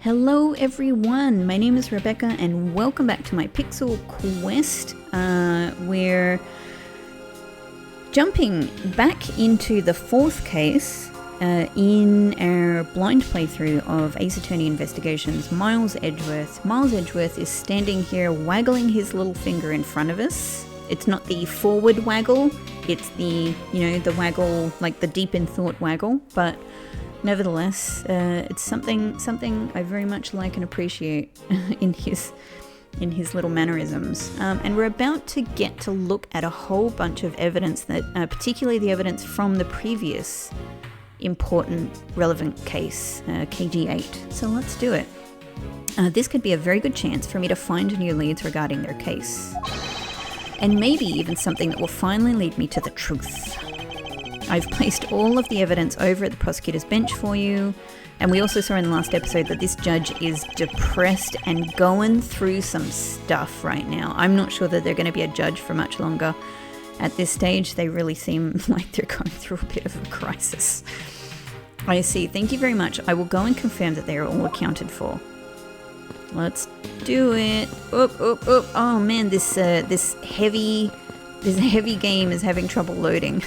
Hello everyone, my name is Rebecca and welcome back to my Pixel Quest. We're jumping back into the fourth case in our blind playthrough of Ace Attorney Investigations, Miles Edgeworth. Miles Edgeworth is standing here waggling his little finger in front of us. It's not the forward waggle, it's the, the waggle, like the deep in thought waggle, but nevertheless, it's something I very much like and appreciate in his little mannerisms. And we're about to get to look at a whole bunch of evidence that, particularly the evidence from the previous important, relevant case, KG8. So let's do it. This could be a very good chance for me to find new leads regarding their case. And maybe even something that will finally lead me to the truth. I've placed all of the evidence over at the prosecutor's bench for you, and we also saw in the last episode that this judge is depressed and going through some stuff right now. I'm not sure that they're going to be a judge for much longer. At this stage, they really seem like they're going through a bit of a crisis. I see. Thank you very much. I will go and confirm that they are all accounted for. Let's do it. Oh man, this heavy game is having trouble loading.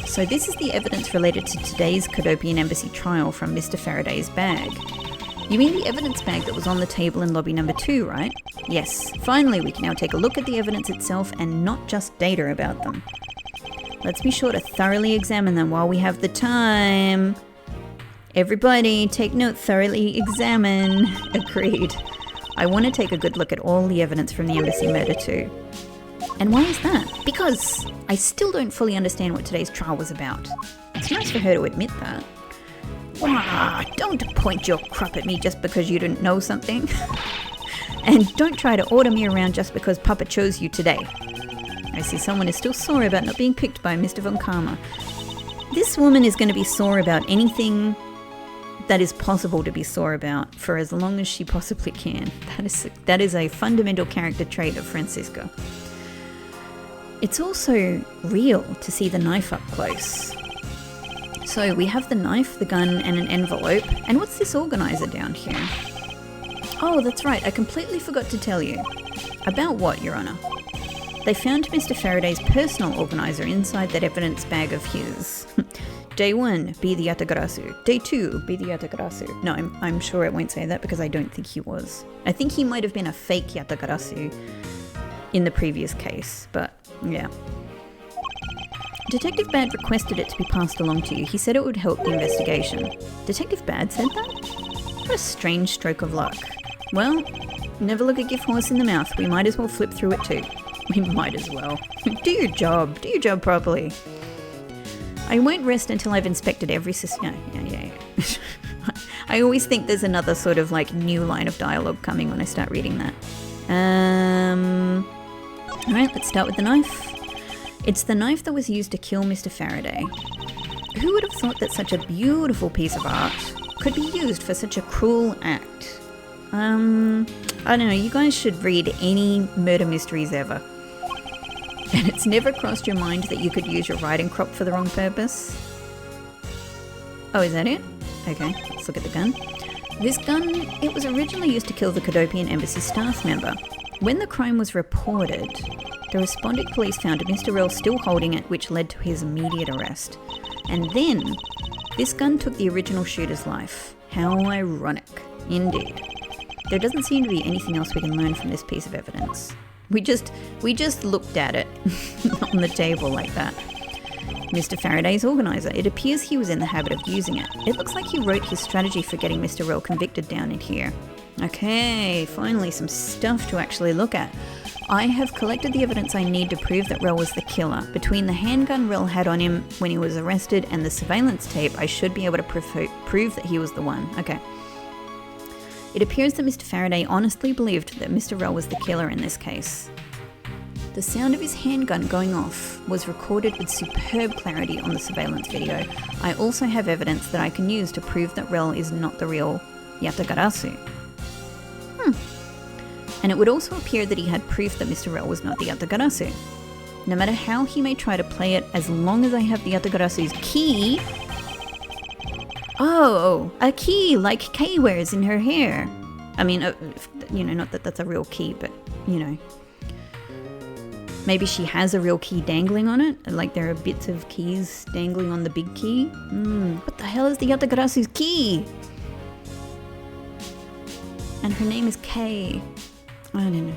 So this is the evidence related to today's Cadopian Embassy trial from Mr. Faraday's bag. You mean the evidence bag that was on the table in lobby number 2, right? Yes, finally we can now take a look at the evidence itself and not just data about them. Let's be sure to thoroughly examine them while we have the time. Everybody, take note, thoroughly examine. Agreed. I want to take a good look at all the evidence from the embassy murder too. And why is that? Because I still don't fully understand what today's trial was about. It's nice for her to admit that. Don't point your crop at me just because you didn't know something. And don't try to order me around just because Papa chose you today. I see someone is still sore about not being picked by Mr. Von Karma. This woman is going to be sore about anything that is possible to be sore about for as long as she possibly can. That is a fundamental character trait of Francisca. It's also real to see the knife up close. So we have the knife, the gun, and an envelope. And what's this organizer down here? Oh, that's right, I completely forgot to tell you. About what, Your Honor? They found Mr. Faraday's personal organizer inside that evidence bag of his. Day 1, be the Yatagarasu. Day 2, be the Yatagarasu. No, I'm sure it won't say that because I don't think he was. I think he might have been a fake Yatagarasu in the previous case, but yeah. Detective Bad requested it to be passed along to you. He said it would help the investigation. Detective Bad said that? What a strange stroke of luck. Well, never look a gift horse in the mouth. We might as well flip through it too. We might as well. Do your job properly. I won't rest until I've inspected every Yeah. I always think there's another sort of like new line of dialogue coming when I start reading that. Alright, let's start with the knife. It's the knife that was used to kill Mr. Faraday. Who would have thought that such a beautiful piece of art could be used for such a cruel act? I don't know, you guys should read any murder mysteries ever. And it's never crossed your mind that you could use your riding crop for the wrong purpose? Oh, is that it? Okay, let's look at the gun. This gun, it was originally used to kill the Cadopian Embassy staff member. When the crime was reported, the responding police found Mr. Rell still holding it, which led to his immediate arrest. And then, this gun took the original shooter's life. How ironic. Indeed. There doesn't seem to be anything else we can learn from this piece of evidence. We just looked at it on the table like that. Mr. Faraday's organizer. It appears he was in the habit of using it. It looks like he wrote his strategy for getting Mr. Rell convicted down in here. Okay, finally some stuff to actually look at. I have collected the evidence I need to prove that Rell was the killer. Between the handgun Rell had on him when he was arrested and the surveillance tape, I should be able to prove that he was the one. Okay. It appears that Mr. Faraday honestly believed that Mr. Rell was the killer in this case. The sound of his handgun going off was recorded with superb clarity on the surveillance video. I also have evidence that I can use to prove that Rell is not the real Yatagarasu. And it would also appear that he had proof that Mr. Rell was not the Yatagarasu. No matter how he may try to play it, as long as I have the Yatagarasu's key, Oh, a key like Kay wears in her hair. I mean, not that that's a real key, but, maybe she has a real key dangling on it. Like there are bits of keys dangling on the big key. What the hell is the Yatagarasu's key? And her name is Kay. I don't know.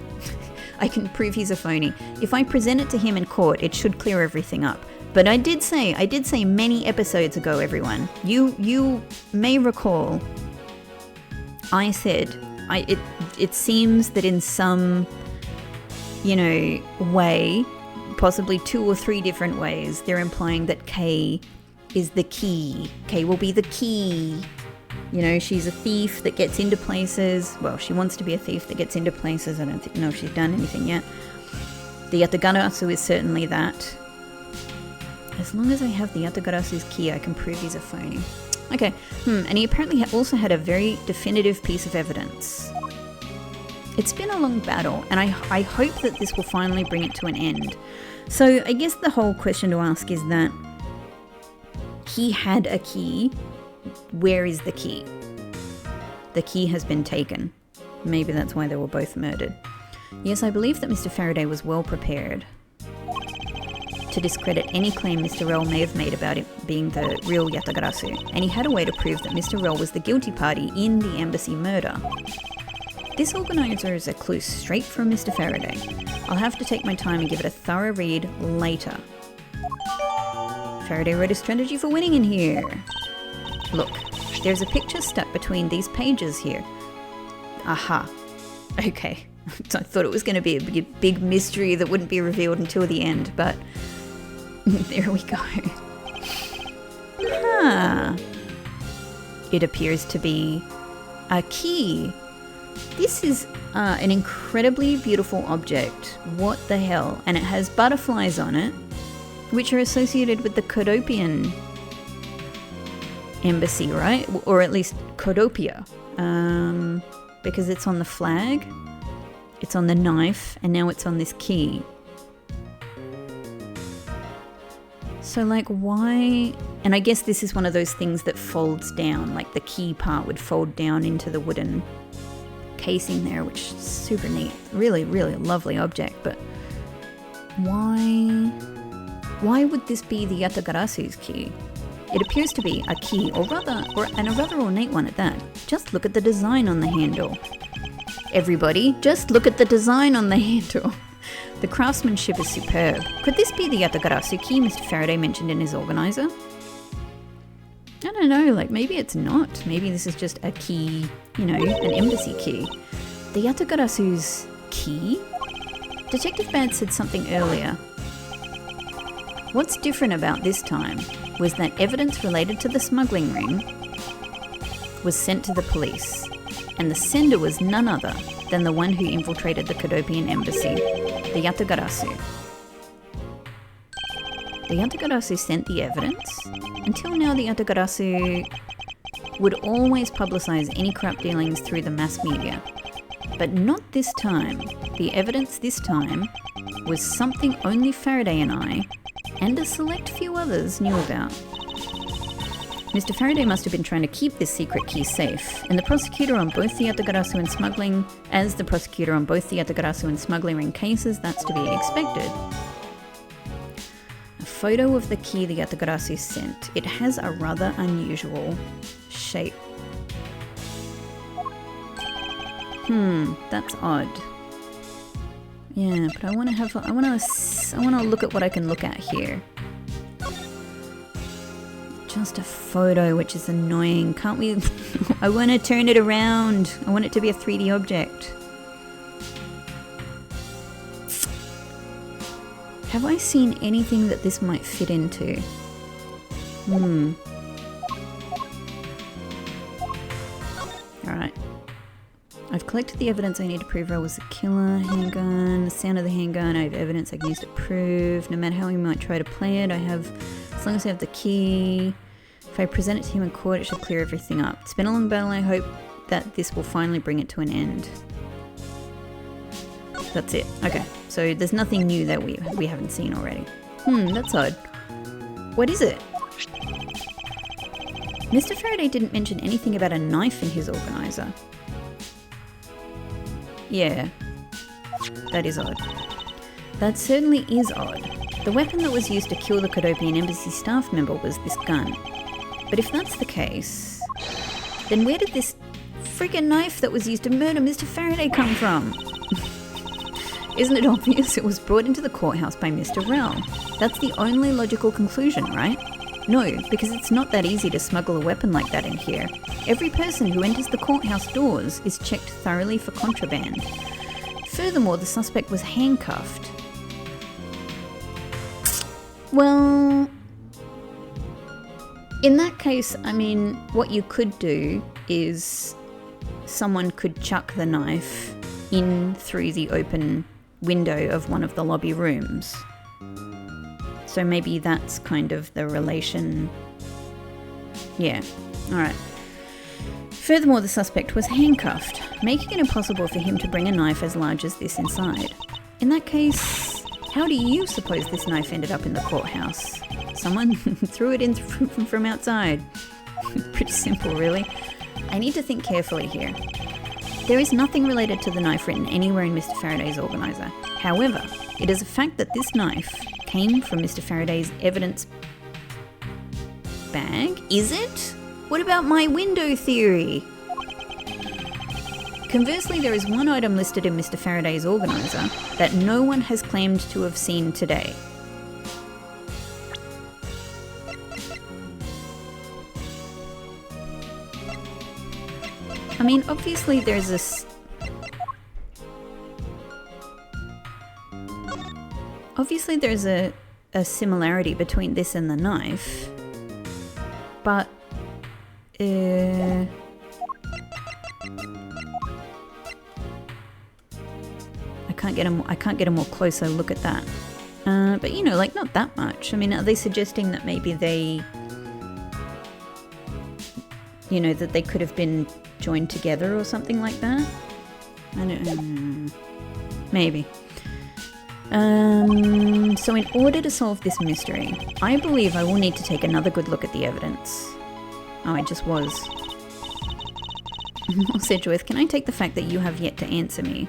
I can prove he's a phony. If I present it to him in court, it should clear everything up. But I did say many episodes ago, everyone. You may recall. I said, it seems that in some, way, possibly 2 or 3 different ways, they're implying that Kay is the key. Kay will be the key. She's a thief that gets into places. Well, she wants to be a thief that gets into places. I don't know if she's done anything yet. The Yatagarasu is certainly that. As long as I have the Yatagarasu's key, I can prove he's a phony. Okay, and he apparently also had a very definitive piece of evidence. It's been a long battle, and I hope that this will finally bring it to an end. So I guess the whole question to ask is that he had a key. Where is the key? The key has been taken. Maybe that's why they were both murdered. Yes, I believe that Mr. Faraday was well prepared to discredit any claim Mr. Rell may have made about it being the real Yatagarasu, and he had a way to prove that Mr. Rell was the guilty party in the embassy murder. This organizer is a clue straight from Mr. Faraday. I'll have to take my time and give it a thorough read later. Faraday wrote a strategy for winning in here. Look, there's a picture stuck between these pages here. Aha. Okay. I thought it was going to be a big mystery that wouldn't be revealed until the end, but there we go. It appears to be a key. This is an incredibly beautiful object. What the hell? And it has butterflies on it, which are associated with the Kodopian embassy, right? Or at least Kodopia. Because it's on the flag, it's on the knife, and now it's on this key. So like why? And I guess this is one of those things that folds down, like the key part would fold down into the wooden casing there, which is super neat. Really, really lovely object, but why would this be the Yatagarasu's key? It appears to be a key, and a rather ornate one at that. Just look at the design on the handle. Everybody, just look at the design on the handle. The craftsmanship is superb. Could this be the Yatagarasu key Mr. Faraday mentioned in his organizer? I don't know, like maybe it's not. Maybe this is just a key, an embassy key. The Yatagarasu's key? Detective Bad said something earlier. What's different about this time was that evidence related to the smuggling ring was sent to the police, and the sender was none other than the one who infiltrated the Kodopian embassy, the Yatagarasu. The Yatagarasu sent the evidence. Until now, the Yatagarasu would always publicize any corrupt dealings through the mass media. But not this time. The evidence this time was something only Faraday and I, and a select few others, knew about. Mr. Faraday must have been trying to keep this secret key safe, and the prosecutor on both the Yatagarasu and smuggling ring cases, that's to be expected. A photo of the key the Yatagarasu sent. It has a rather unusual shape. That's odd. Yeah, but I want to look at what I can look at here. Just a photo, which is annoying. Can't we? I want to turn it around. I want it to be a 3D object. Have I seen anything that this might fit into? Alright. I've collected the evidence I need to prove I was the killer. Handgun, the sound of the handgun. I have evidence I can use to prove. No matter how we might try to play it, as long as I have the key. If I present it to him in court, it should clear everything up. It's been a long battle. I hope that this will finally bring it to an end. That's it. Okay. So there's nothing new that we haven't seen already. That's odd. What is it? Mr. Faraday didn't mention anything about a knife in his organizer. Yeah, that is odd. That certainly is odd. The weapon that was used to kill the Cadopian Embassy staff member was this gun. But if that's the case, then where did this friggin' knife that was used to murder Mr. Faraday come from? Isn't it obvious it was brought into the courthouse by Mr. Rell? That's the only logical conclusion, right? No, because it's not that easy to smuggle a weapon like that in here. Every person who enters the courthouse doors is checked thoroughly for contraband. Furthermore, the suspect was handcuffed. Well, in that case, I mean, what you could do is someone could chuck the knife in through the open window of one of the lobby rooms. So maybe that's kind of the relation. Yeah, alright. Furthermore, the suspect was handcuffed, making it impossible for him to bring a knife as large as this inside. In that case, how do you suppose this knife ended up in the courthouse? Someone threw it in from outside. Pretty simple, really. I need to think carefully here. There is nothing related to the knife written anywhere in Mr. Faraday's organizer. However, it is a fact that this knife came from Mr. Faraday's evidence bag. Is it? What about my window theory? Conversely, there is one item listed in Mr. Faraday's organizer that no one has claimed to have seen today. I mean, obviously there's this... Obviously there's a similarity between this and the knife, but... I can't get a more closer look at that. But you know, like not that much. I mean, are they suggesting that maybe they... You know, that they could have been joined together or something like that? I don't know. Maybe. So in order to solve this mystery, I believe I will need to take another good look at the evidence. Oh, I just was. Edgeworth, can I take the fact that you have yet to answer me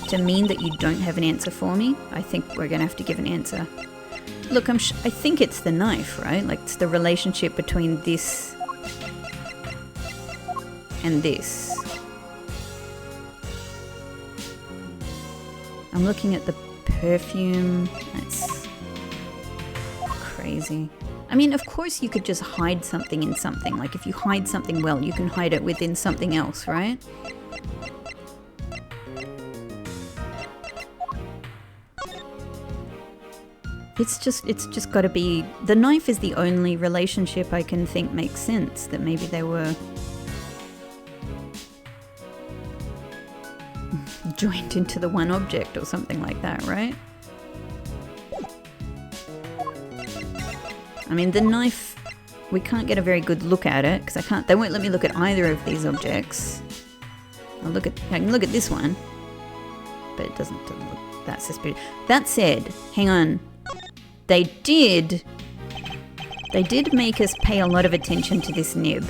to mean that you don't have an answer for me? I think we're going to have to give an answer. Look, I think it's the knife, right? Like, it's the relationship between this and this. I'm looking at the perfume. That's crazy. I mean, of course you could just hide something in something. Like, if you hide something well, you can hide it within something else, right? It's just got to be... The knife is the only relationship I can think makes sense. That maybe they were... joined into the one object or something like that, right? I mean, the knife, we can't get a very good look at it because they won't let me look at either of these objects. I can look at this one, but it doesn't look that suspicious. That said, hang on, they did make us pay a lot of attention to this nib.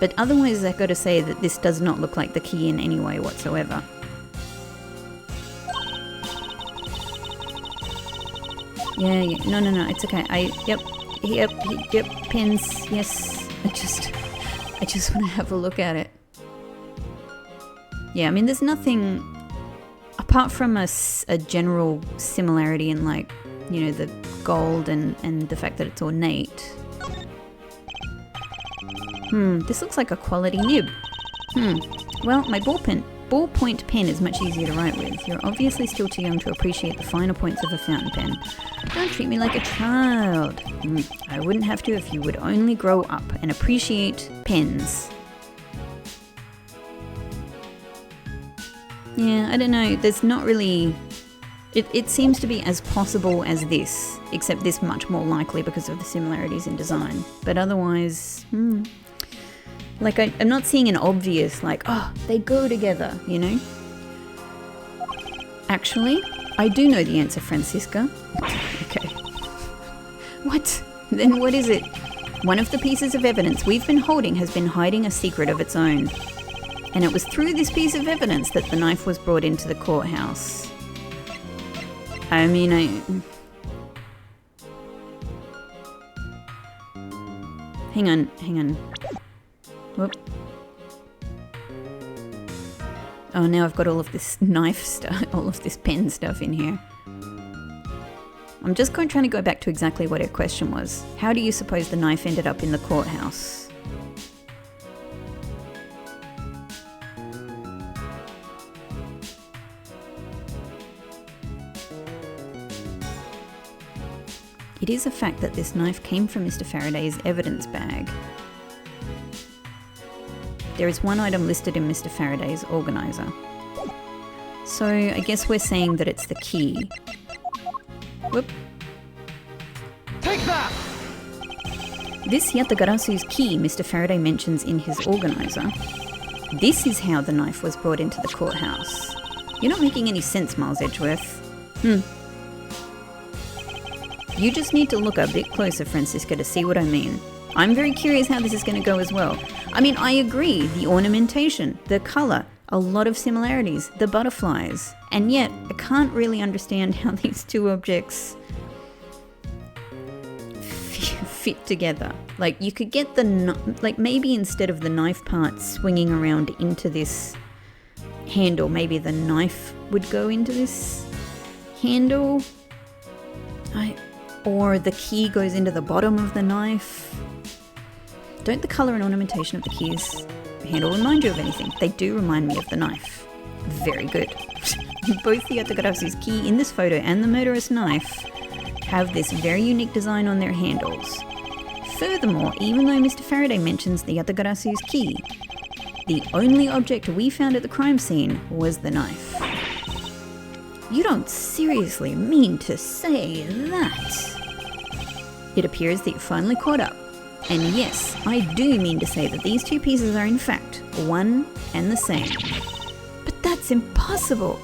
But otherwise, I've got to say that this does not look like the key in any way whatsoever. Yeah, no, it's okay. Yep, pins, yes. I just want to have a look at it. Yeah, I mean, there's nothing, apart from a general similarity in, like, you know, the gold and the fact that it's ornate. This looks like a quality nib. Well, my ballpoint pen is much easier to write with. You're obviously still too young to appreciate the finer points of a fountain pen. Don't treat me like a child. I wouldn't have to if you would only grow up and appreciate pens. Yeah, I don't know. There's not really... It seems to be as possible as this, except this much more likely because of the similarities in design. But otherwise, like, I'm not seeing an obvious, like, oh, they go together, you know? Actually, I do know the answer, Francisca. Okay, What? Then what is it? One of the pieces of evidence we've been holding has been hiding a secret of its own. And it was through this piece of evidence that the knife was brought into the courthouse. Hang on. Whoop. Oh, now I've got all of this knife stuff, all of this pen stuff in here. I'm just trying to go back to exactly what her question was. How do you suppose the knife ended up in the courthouse? It is a fact that this knife came from Mr. Faraday's evidence bag. There is one item listed in Mr. Faraday's organizer. So I guess we're saying that it's the key. Whoop. Take that! This Yatagarasu's key Mr. Faraday mentions in his organizer. This is how the knife was brought into the courthouse. You're not making any sense, Miles Edgeworth. You just need to look a bit closer, Francisca, to see what I mean. I'm very curious how this is going to go as well. I mean, I agree, the ornamentation, the colour, a lot of similarities, the butterflies, and yet I can't really understand how these two objects fit together. Like, you could get like maybe instead of the knife part swinging around into this handle, maybe the knife would go into this handle. Or the key goes into the bottom of the knife. Don't the colour and ornamentation of the keys handle remind you of anything? They do remind me of the knife. Very good. Both the Yatagarasu's key in this photo and the murderous knife have this very unique design on their handles. Furthermore, even though Mr. Faraday mentions the Yatagarasu's key, the only object we found at the crime scene was the knife. You don't seriously mean to say that? It appears that you finally caught up. And yes, I do mean to say that these two pieces are in fact one and the same. But that's impossible.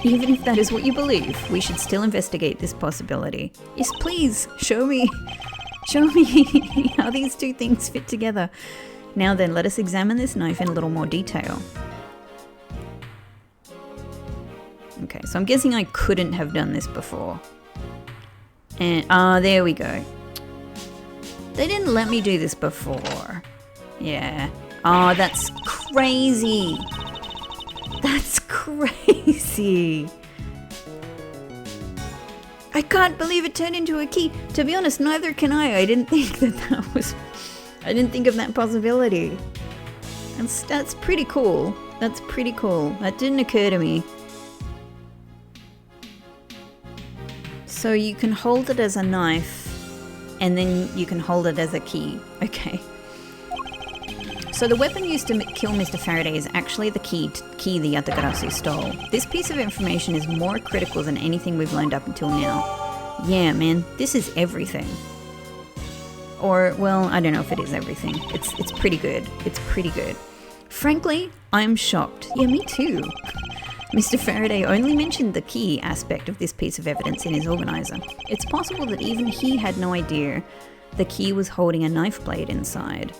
Even if that is what you believe, we should still investigate this possibility. Yes, please, show me how these two things fit together. Now then, let us examine this knife in a little more detail. Okay, so I'm guessing I couldn't have done this before. And, there we go. They didn't let me do this before. Yeah. Oh, that's crazy. That's crazy. I can't believe it turned into a key. To be honest, neither can I. I didn't think I didn't think of that possibility. That's pretty cool. That's pretty cool. That didn't occur to me. So you can hold it as a knife, and then you can hold it as a key. Okay. So the weapon used to kill Mr. Faraday is actually the key the Yatagarasu stole. This piece of information is more critical than anything we've learned up until now. Yeah, man, this is everything. Or, well, I don't know if it is everything. It's pretty good. It's pretty good. Frankly, I'm shocked. Yeah, me too. Mr. Faraday only mentioned the key aspect of this piece of evidence in his organizer. It's possible that even he had no idea the key was holding a knife blade inside.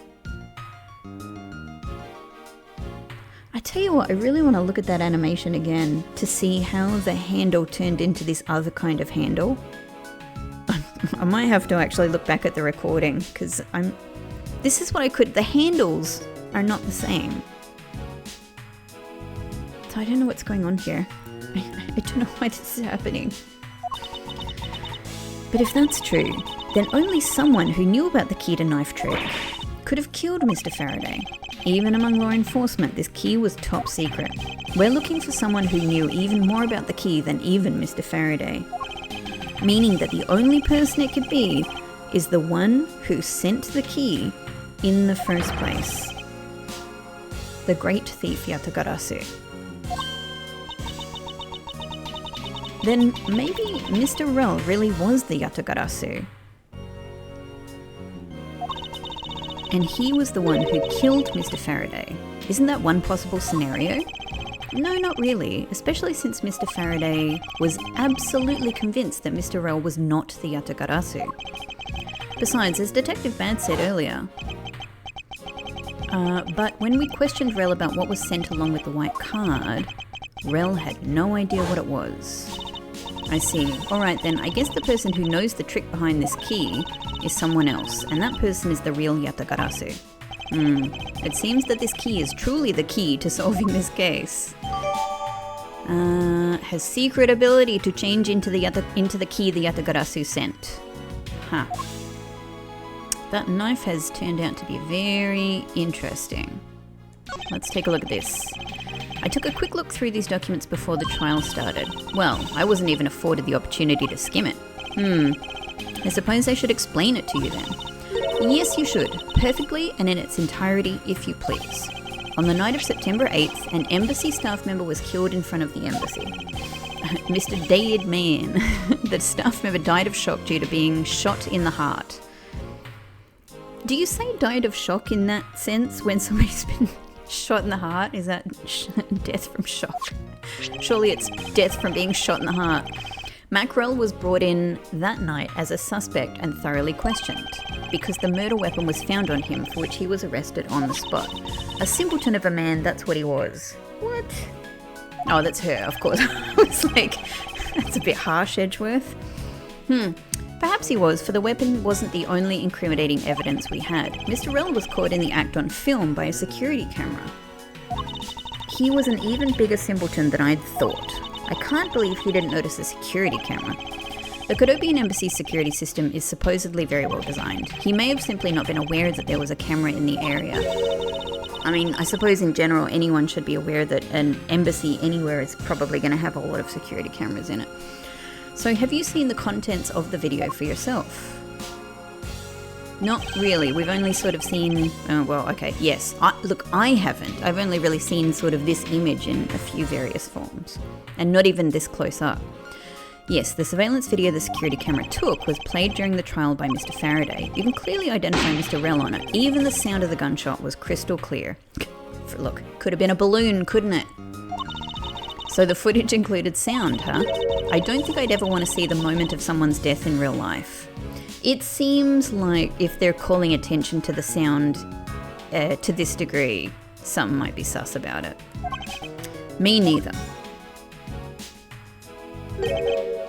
I tell you what, I really want to look at that animation again to see how the handle turned into this other kind of handle. I might have to actually look back at the recording because this is what I could. The handles are not the same. I don't know what's going on here. I don't know why this is happening. But if that's true, then only someone who knew about the key to knife trick could have killed Mr. Faraday. Even among law enforcement, this key was top secret. We're looking for someone who knew even more about the key than even Mr. Faraday. Meaning that the only person it could be is the one who sent the key in the first place. The great thief Yatagarasu. Then maybe Mr. Rel really was the Yatagarasu. And he was the one who killed Mr. Faraday. Isn't that one possible scenario? No, not really, especially since Mr. Faraday was absolutely convinced that Mr. Rel was not the Yatagarasu. Besides, as Detective Bad said earlier, but when we questioned Rel about what was sent along with the white card, Rel had no idea what it was. I see. Alright then, I guess the person who knows the trick behind this key is someone else, and that person is the real Yatagarasu. It seems that this key is truly the key to solving this case. Has secret ability to change into the key the Yatagarasu sent. Huh. That knife has turned out to be very interesting. Let's take a look at this. I took a quick look through these documents before the trial started. Well, I wasn't even afforded the opportunity to skim it. I suppose I should explain it to you then. Yes, you should. Perfectly and in its entirety, if you please. On the night of September 8th, an embassy staff member was killed in front of the embassy. Mr. Dead Man. The staff member died of shock due to being shot in the heart. Do you say died of shock in that sense when somebody's been shot in the heart? Is that death from shock? Surely it's death from being shot in the heart. Mackerel was brought in that night as a suspect and thoroughly questioned, because the murder weapon was found on him, for which he was arrested on the spot. A simpleton of a man, that's what he was. What? Oh, that's her, of course. I was like, that's a bit harsh, Edgeworth. Perhaps he was, for the weapon wasn't the only incriminating evidence we had. Mr. Rel was caught in the act on film by a security camera. He was an even bigger simpleton than I'd thought. I can't believe he didn't notice the security camera. The Kodopian Embassy's security system is supposedly very well designed. He may have simply not been aware that there was a camera in the area. I mean, I suppose in general anyone should be aware that an embassy anywhere is probably going to have a lot of security cameras in it. So have you seen the contents of the video for yourself? Not really. We've only sort of seen... well, okay, yes. Look, I haven't. I've only really seen sort of this image in a few various forms. And not even this close up. Yes, the surveillance video the security camera took was played during the trial by Mr. Faraday. You can clearly identify Mr. Rel on it. Even the sound of the gunshot was crystal clear. Look, could have been a balloon, couldn't it? So the footage included sound, huh? I don't think I'd ever want to see the moment of someone's death in real life. It seems like if they're calling attention to the sound to this degree, something might be sus about it. Me neither.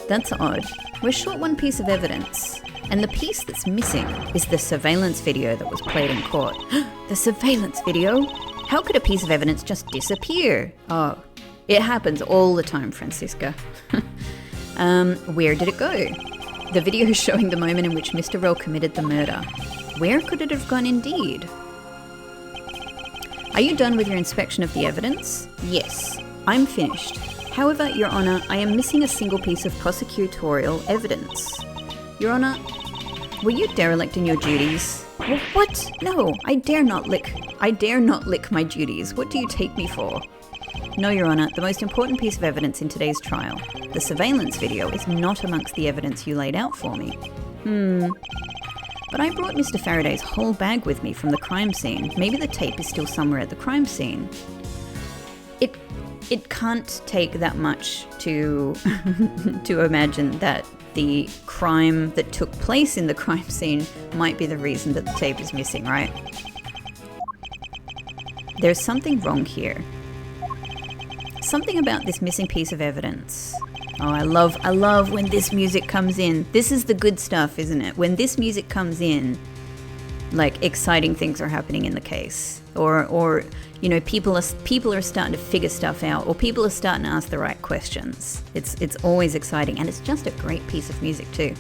That's odd. We're short one piece of evidence, and the piece that's missing is the surveillance video that was played in court. The surveillance video? How could a piece of evidence just disappear? Oh, it happens all the time, Francisca. Where did it go? The video is showing the moment in which Mr. Rel committed the murder. Where could it have gone indeed? Are you done with your inspection of the evidence? Yes, I'm finished. However, Your Honour, I am missing a single piece of prosecutorial evidence. Your Honour, were you derelict in your duties? What? No, I dare not lick my duties. What do you take me for? No, Your Honour, the most important piece of evidence in today's trial, the surveillance video, is not amongst the evidence you laid out for me. But I brought Mr. Faraday's whole bag with me from the crime scene. Maybe the tape is still somewhere at the crime scene. It can't take that much to to imagine that the crime that took place in the crime scene might be the reason that the tape is missing, right? There's something wrong here. Something about this missing piece of evidence. Oh, I love when this music comes in. This is the good stuff, isn't it? When this music comes in, like exciting things are happening in the case, or you know, people are starting to figure stuff out, or people are starting to ask the right questions. It's always exciting, and it's just a great piece of music too.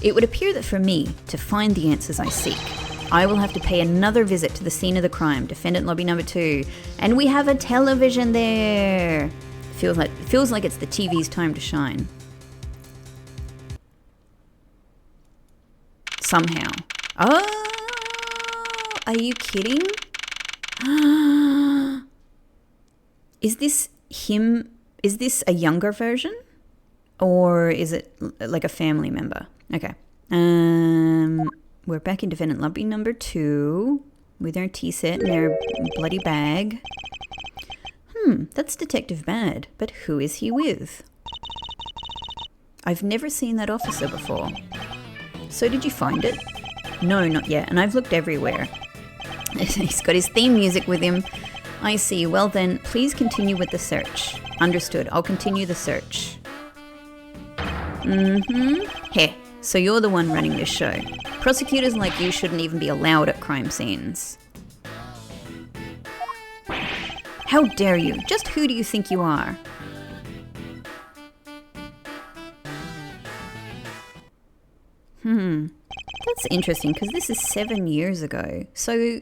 It would appear that for me to find the answers I seek, I will have to pay another visit to the scene of the crime, defendant lobby number 2, and we have a television there. Feels like it's the TV's time to shine. Somehow. Oh, are you kidding? Is this him? Is this a younger version? Or is it like a family member? Okay. We're back in defendant lobby number 2 with our tea set and our bloody bag. That's Detective Bad, but who is he with? I've never seen that officer before. So did you find it? No, not yet, and I've looked everywhere. He's got his theme music with him. I see. Well then, please continue with the search. Understood. I'll continue the search. Heh, so you're the one running this show. Prosecutors like you shouldn't even be allowed at crime scenes. How dare you? Just who do you think you are? That's interesting because this is 7 years ago. So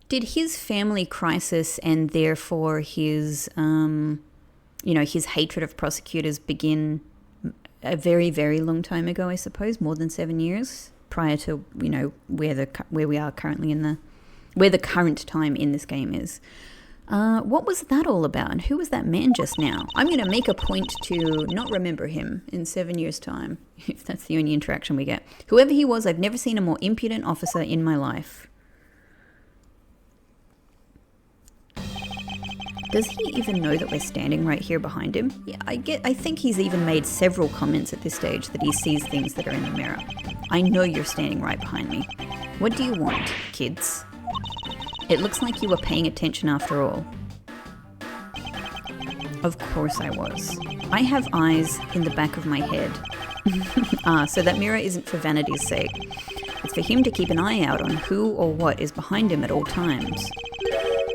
did his family crisis and therefore his, his hatred of prosecutors begin a very, very long time ago, I suppose, more than 7 years prior to, where we are currently where the current time in this game is. What was that all about? And who was that man just now? I'm going to make a point to not remember him in 7 years' time, if that's the only interaction we get. Whoever he was, I've never seen a more impudent officer in my life. Does he even know that we're standing right here behind him? Yeah, I think he's even made several comments at this stage that he sees things that are in the mirror. I know you're standing right behind me. What do you want, kids? It looks like you were paying attention after all. Of course I was. I have eyes in the back of my head. So that mirror isn't for vanity's sake. It's for him to keep an eye out on who or what is behind him at all times.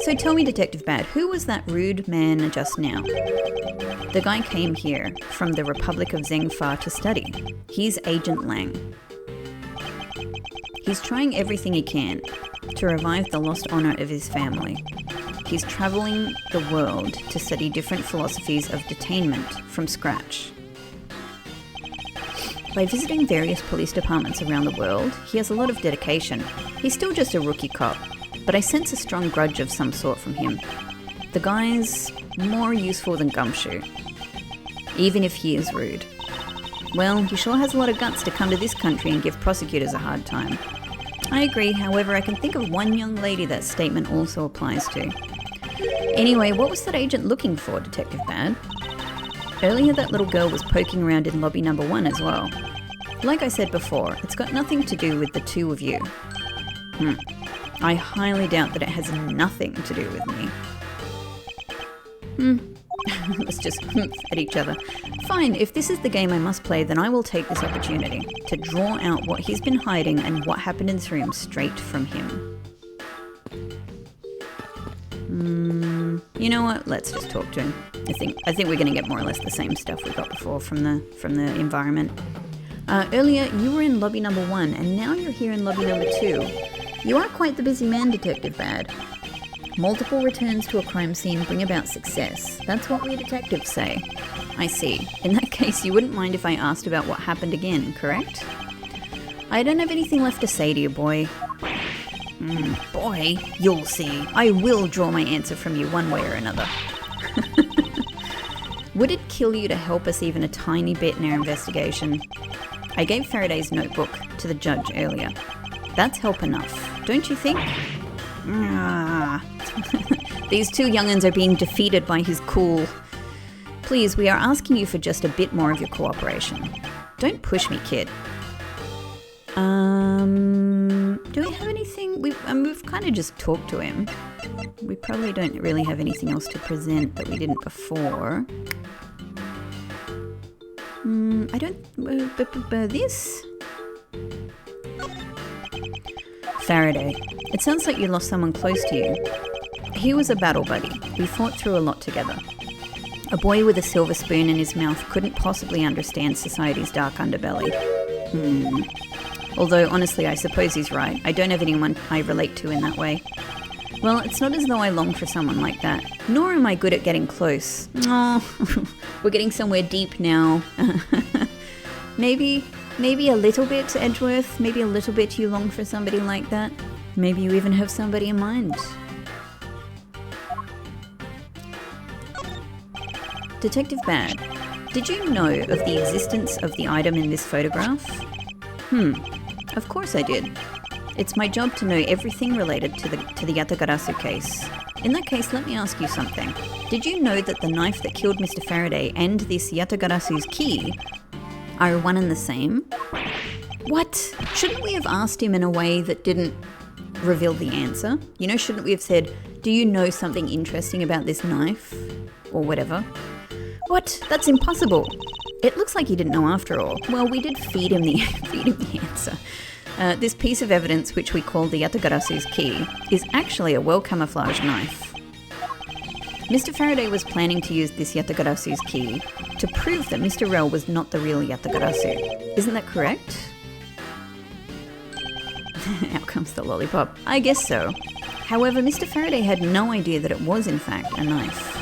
So tell me, Detective Bad, who was that rude man just now? The guy came here from the Republic of Zengfa to study. He's Agent Lang. He's trying everything he can to revive the lost honor of his family. He's traveling the world to study different philosophies of detainment from scratch. By visiting various police departments around the world, he has a lot of dedication. He's still just a rookie cop, but I sense a strong grudge of some sort from him. The guy's more useful than Gumshoe, even if he is rude. Well, he sure has a lot of guts to come to this country and give prosecutors a hard time. I agree, however, I can think of one young lady that statement also applies to. Anyway, what was that agent looking for, Detective Bad? Earlier that little girl was poking around in lobby number 1 as well. Like I said before, it's got nothing to do with the two of you. I highly doubt that it has nothing to do with me. Let's just at each other. Fine, if this is the game I must play, then I will take this opportunity to draw out what he's been hiding and what happened in this room straight from him. You know what? Let's just talk to him. I think we're going to get more or less the same stuff we got before from the environment. Earlier, you were in lobby number 1, and now you're here in lobby number 2. You are quite the busy man, Detective Bad. Multiple returns to a crime scene bring about success. That's what we detectives say. I see. In that case, you wouldn't mind if I asked about what happened again, correct? I don't have anything left to say to you, boy. Boy, you'll see. I will draw my answer from you one way or another. Would it kill you to help us even a tiny bit in our investigation? I gave Faraday's notebook to the judge earlier. That's help enough, don't you think? These two young'uns are being defeated by his cool. Please, we are asking you for just a bit more of your cooperation. Don't push me, kid. Do we have anything? We've kind of just talked to him. We probably don't really have anything else to present that we didn't before. I don't... this? Faraday. It sounds like you lost someone close to you. He was a battle buddy. We fought through a lot together. A boy with a silver spoon in his mouth couldn't possibly understand society's dark underbelly. Although, honestly, I suppose he's right. I don't have anyone I relate to in that way. Well, it's not as though I long for someone like that. Nor am I good at getting close. Oh, we're getting somewhere deep now. Maybe a little bit, Edgeworth. Maybe a little bit you long for somebody like that. Maybe you even have somebody in mind. Detective Bad, did you know of the existence of the item in this photograph? Of course I did. It's my job to know everything related to the Yatagarasu case. In that case, let me ask you something. Did you know that the knife that killed Mr. Faraday and this Yatagarasu's key are one and the same? What? Shouldn't we have asked him in a way that didn't reveal the answer? You know, shouldn't we have said, do you know something interesting about this knife? Or whatever. What? That's impossible. It looks like he didn't know after all. Well, we did feed him the answer. This piece of evidence, which we call the Yatagarasu's key, is actually a well-camouflaged knife. Mr. Faraday was planning to use this Yatagarasu's key to prove that Mr. Rel was not the real Yatagarasu. Isn't that correct? Out comes the lollipop. I guess so. However, Mr. Faraday had no idea that it was in fact a knife.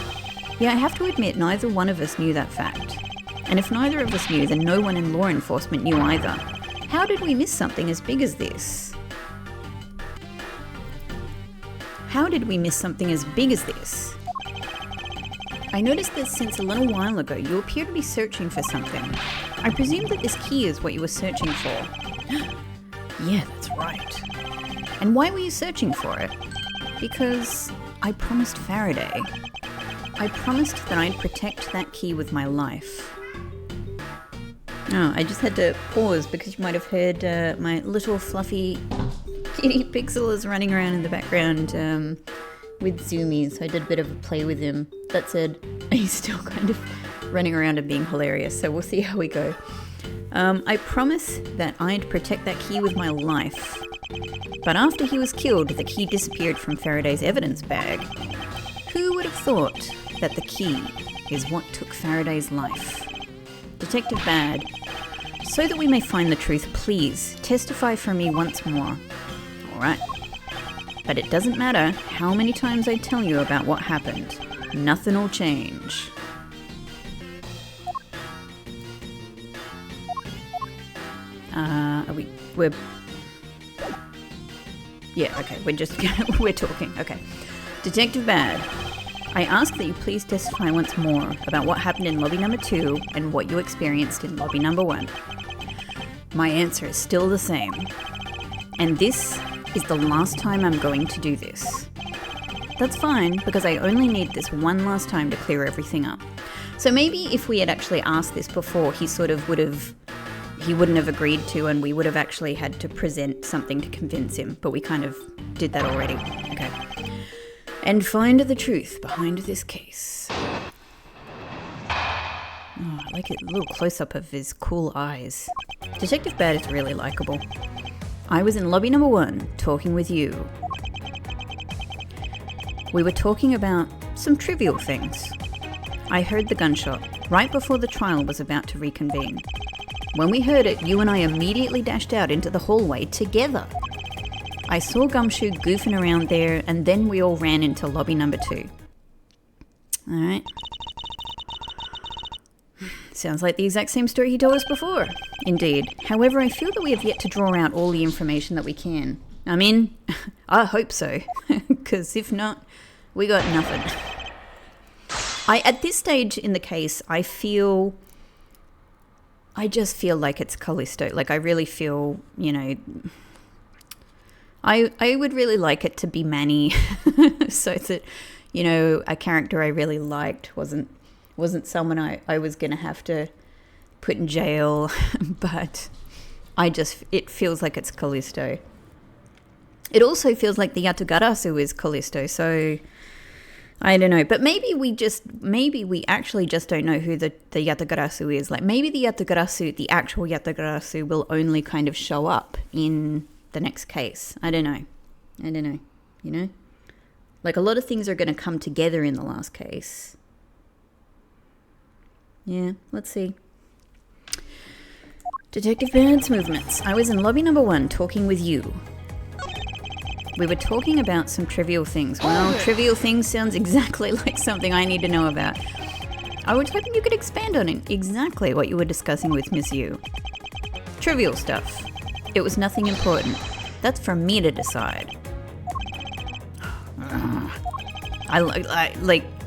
Yeah, I have to admit, neither one of us knew that fact. And if neither of us knew, then no one in law enforcement knew either. How did we miss something as big as this? How did we miss something as big as this? I noticed that since a little while ago you appear to be searching for something. I presume that this key is what you were searching for. Yeah, that's right. And why were you searching for it? Because I promised Faraday. I promised that I'd protect that key with my life. Oh, I just had to pause because you might have heard my little fluffy kitty Pixel is running around in the background with Zoomies. So I did a bit of a play with him. That said, he's still kind of running around and being hilarious, so we'll see how we go. I promised that I'd protect that key with my life. But after he was killed, the key disappeared from Faraday's evidence bag. Who would have thought that the key is what took Faraday's life? Detective Bad, so that we may find the truth, please testify for me once more. Alright. But it doesn't matter how many times I tell you about what happened. Nothing will change. Yeah, okay, we're talking, okay. Detective Bad, I ask that you please testify once more about what happened in lobby number 2 and what you experienced in lobby number 1. My answer is still the same. And this is the last time I'm going to do this. That's fine, because I only need this one last time to clear everything up. So maybe if we had actually asked this before, he wouldn't have agreed to, and we would have actually had to present something to convince him, but we kind of did that already. Okay. And find the truth behind this case. Oh, I like it, a little close-up of his cool eyes. Detective Bad is really likable. I was in lobby number 1, talking with you. We were talking about some trivial things. I heard the gunshot right before the trial was about to reconvene. When we heard it, you and I immediately dashed out into the hallway together. I saw Gumshoe goofing around there, and then we all ran into lobby number 2. Alright. Sounds like the exact same story he told us before. Indeed. However, I feel that we have yet to draw out all the information that we can. I mean, I hope so. Because if not, we got nothing. At this stage in the case, I just feel like it's Callisto. Like, I really feel, you know, I would really like it to be Manny, so that, you know, a character I really liked wasn't someone I was going to have to put in jail, but it feels like it's Callisto. It also feels like the Yatagarasu is Callisto, so I don't know. But maybe we actually just don't know who the Yatagarasu is. Like, maybe the actual Yatagarasu will only kind of show up in the next case. I don't know, you know? Like, a lot of things are going to come together in the last case. Yeah, let's see. Detective Bad's movements. I was in lobby number 1 talking with you. We were talking about some trivial things. Well, trivial things sounds exactly like something I need to know about. I was hoping you could expand on it. Exactly what you were discussing with Miss Yu. Trivial stuff. It was nothing important. That's for me to decide.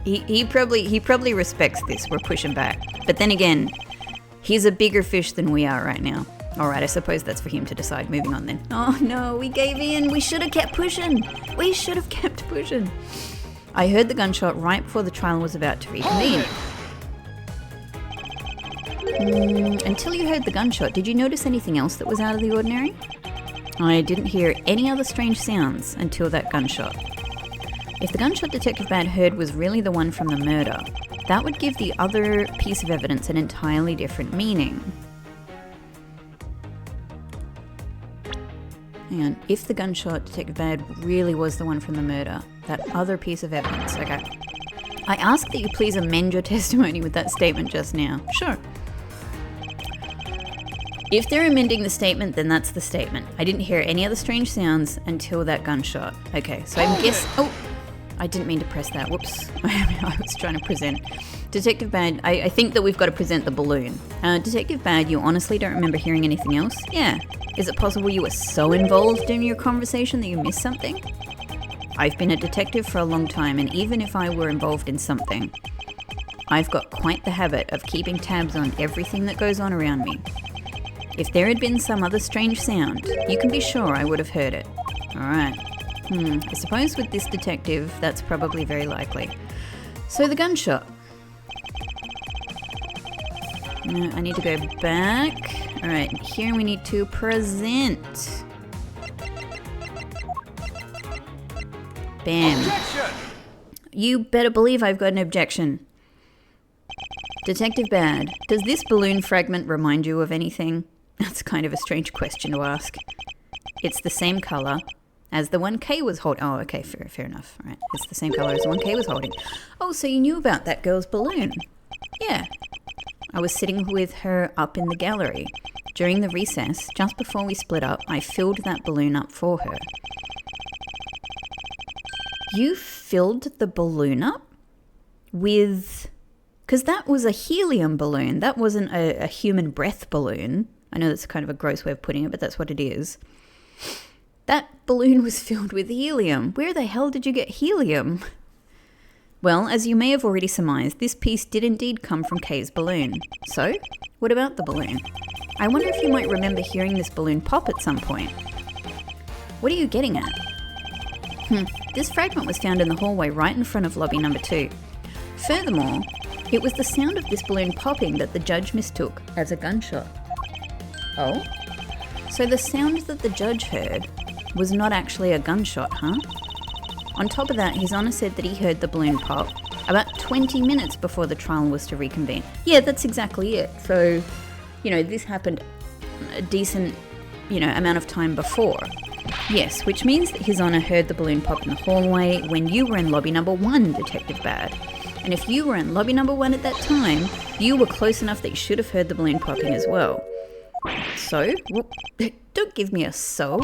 He probably respects this. We're pushing back. But then again, he's a bigger fish than we are right now. Alright, I suppose that's for him to decide. Moving on then. Oh no, we gave in. We should have kept pushing. I heard the gunshot right before the trial was about to reconvene. Until you heard the gunshot, did you notice anything else that was out of the ordinary? I didn't hear any other strange sounds until that gunshot. If the gunshot Detective Bad heard was really the one from the murder, that would give the other piece of evidence an entirely different meaning. Hang on, if the gunshot Detective Bad really was the one from the murder, that other piece of evidence, okay. I ask that you please amend your testimony with that statement just now. Sure. If they're amending the statement, then that's the statement. I didn't hear any other strange sounds until that gunshot. Okay, so I'm guessing... Oh, I didn't mean to press that. Whoops. I was trying to present. Detective Bad, I think that we've got to present the balloon. Detective Bad, you honestly don't remember hearing anything else? Yeah. Is it possible you were so involved in your conversation that you missed something? I've been a detective for a long time, and even if I were involved in something, I've got quite the habit of keeping tabs on everything that goes on around me. If there had been some other strange sound, you can be sure I would have heard it. Alright. I suppose with this detective, that's probably very likely. So the gunshot. I need to go back. Alright, here we need to present. Bam. Objection! You better believe I've got an objection. Detective Bad, does this balloon fragment remind you of anything? That's kind of a strange question to ask. It's the same colour as the one Kay was holding. Oh, okay, fair enough. All right, it's the same colour as the one Kay was holding. Oh, so you knew about that girl's balloon? Yeah. I was sitting with her up in the gallery. During the recess, just before we split up, I filled that balloon up for her. You filled the balloon up with... Because that was a helium balloon. That wasn't a human breath balloon. I know that's kind of a gross way of putting it, but that's what it is. That balloon was filled with helium. Where the hell did you get helium? Well, as you may have already surmised, this piece did indeed come from Kay's balloon. So, what about the balloon? I wonder if you might remember hearing this balloon pop at some point. What are you getting at? This fragment was found in the hallway right in front of lobby number 2. Furthermore, it was the sound of this balloon popping that the judge mistook as a gunshot. Oh? So the sound that the judge heard was not actually a gunshot, huh? On top of that, His Honour said that he heard the balloon pop about 20 minutes before the trial was to reconvene. Yeah, that's exactly it. So, this happened a decent, amount of time before. Yes, which means that His Honour heard the balloon pop in the hallway when you were in lobby number 1, Detective Bad. And if you were in lobby number 1 at that time, you were close enough that you should have heard the balloon popping as well. So? Well, don't give me a so.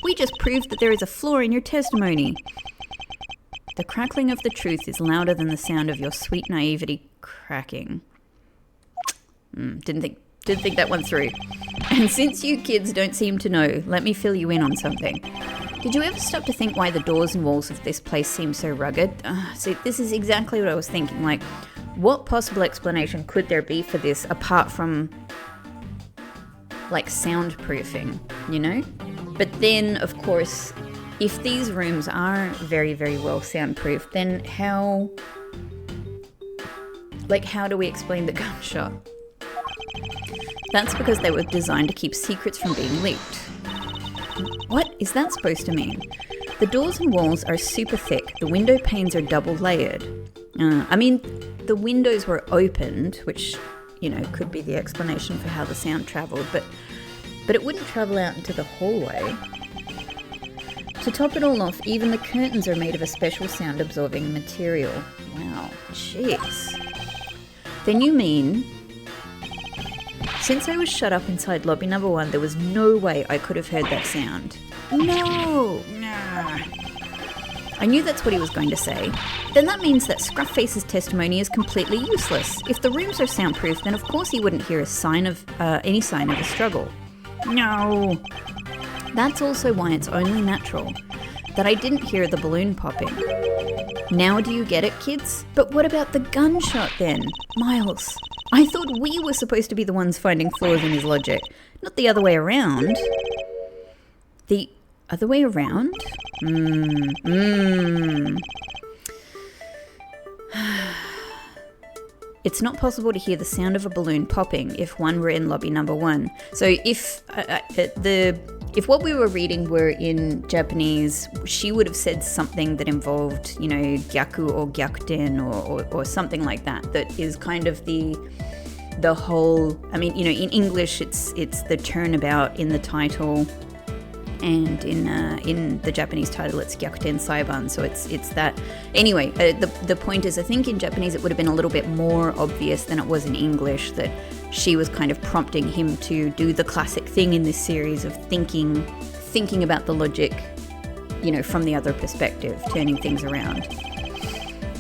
We just proved that there is a flaw in your testimony. The crackling of the truth is louder than the sound of your sweet naivety cracking. Didn't think that one through. And since you kids don't seem to know, let me fill you in on something. Did you ever stop to think why the doors and walls of this place seem so rugged? See, this is exactly what I was thinking. Like, what possible explanation could there be for this apart from, like, soundproofing, But then, of course, if these rooms are very, very well soundproofed, then how do we explain the gunshot? That's because they were designed to keep secrets from being leaked. What is that supposed to mean? The doors and walls are super thick. The window panes are double layered. The windows were opened, which, could be the explanation for how the sound travelled, but it wouldn't travel out into the hallway. To top it all off, even the curtains are made of a special sound-absorbing material. Wow, jeez. Then you mean... Since I was shut up inside lobby number 1, there was no way I could have heard that sound. No! Nah. I knew that's what he was going to say. Then that means that Scruffface's testimony is completely useless. If the rooms are soundproof, then of course he wouldn't hear any sign of a struggle. No! That's also why it's only natural that I didn't hear the balloon popping. Now do you get it, kids? But what about the gunshot then? Miles, I thought we were supposed to be the ones finding flaws in his logic, not the other way around. The other way around? It's not possible to hear the sound of a balloon popping if one were in lobby number 1. So if what we were reading were in Japanese, she would have said something that involved, gyaku or gyakuten or something like that. That is kind of the whole. I mean, in English, it's the turnabout in the title. And in the Japanese title, it's Gyakuten Saiban, so it's that. Anyway, the point is, I think in Japanese it would have been a little bit more obvious than it was in English that she was kind of prompting him to do the classic thing in this series of thinking about the logic, from the other perspective, turning things around.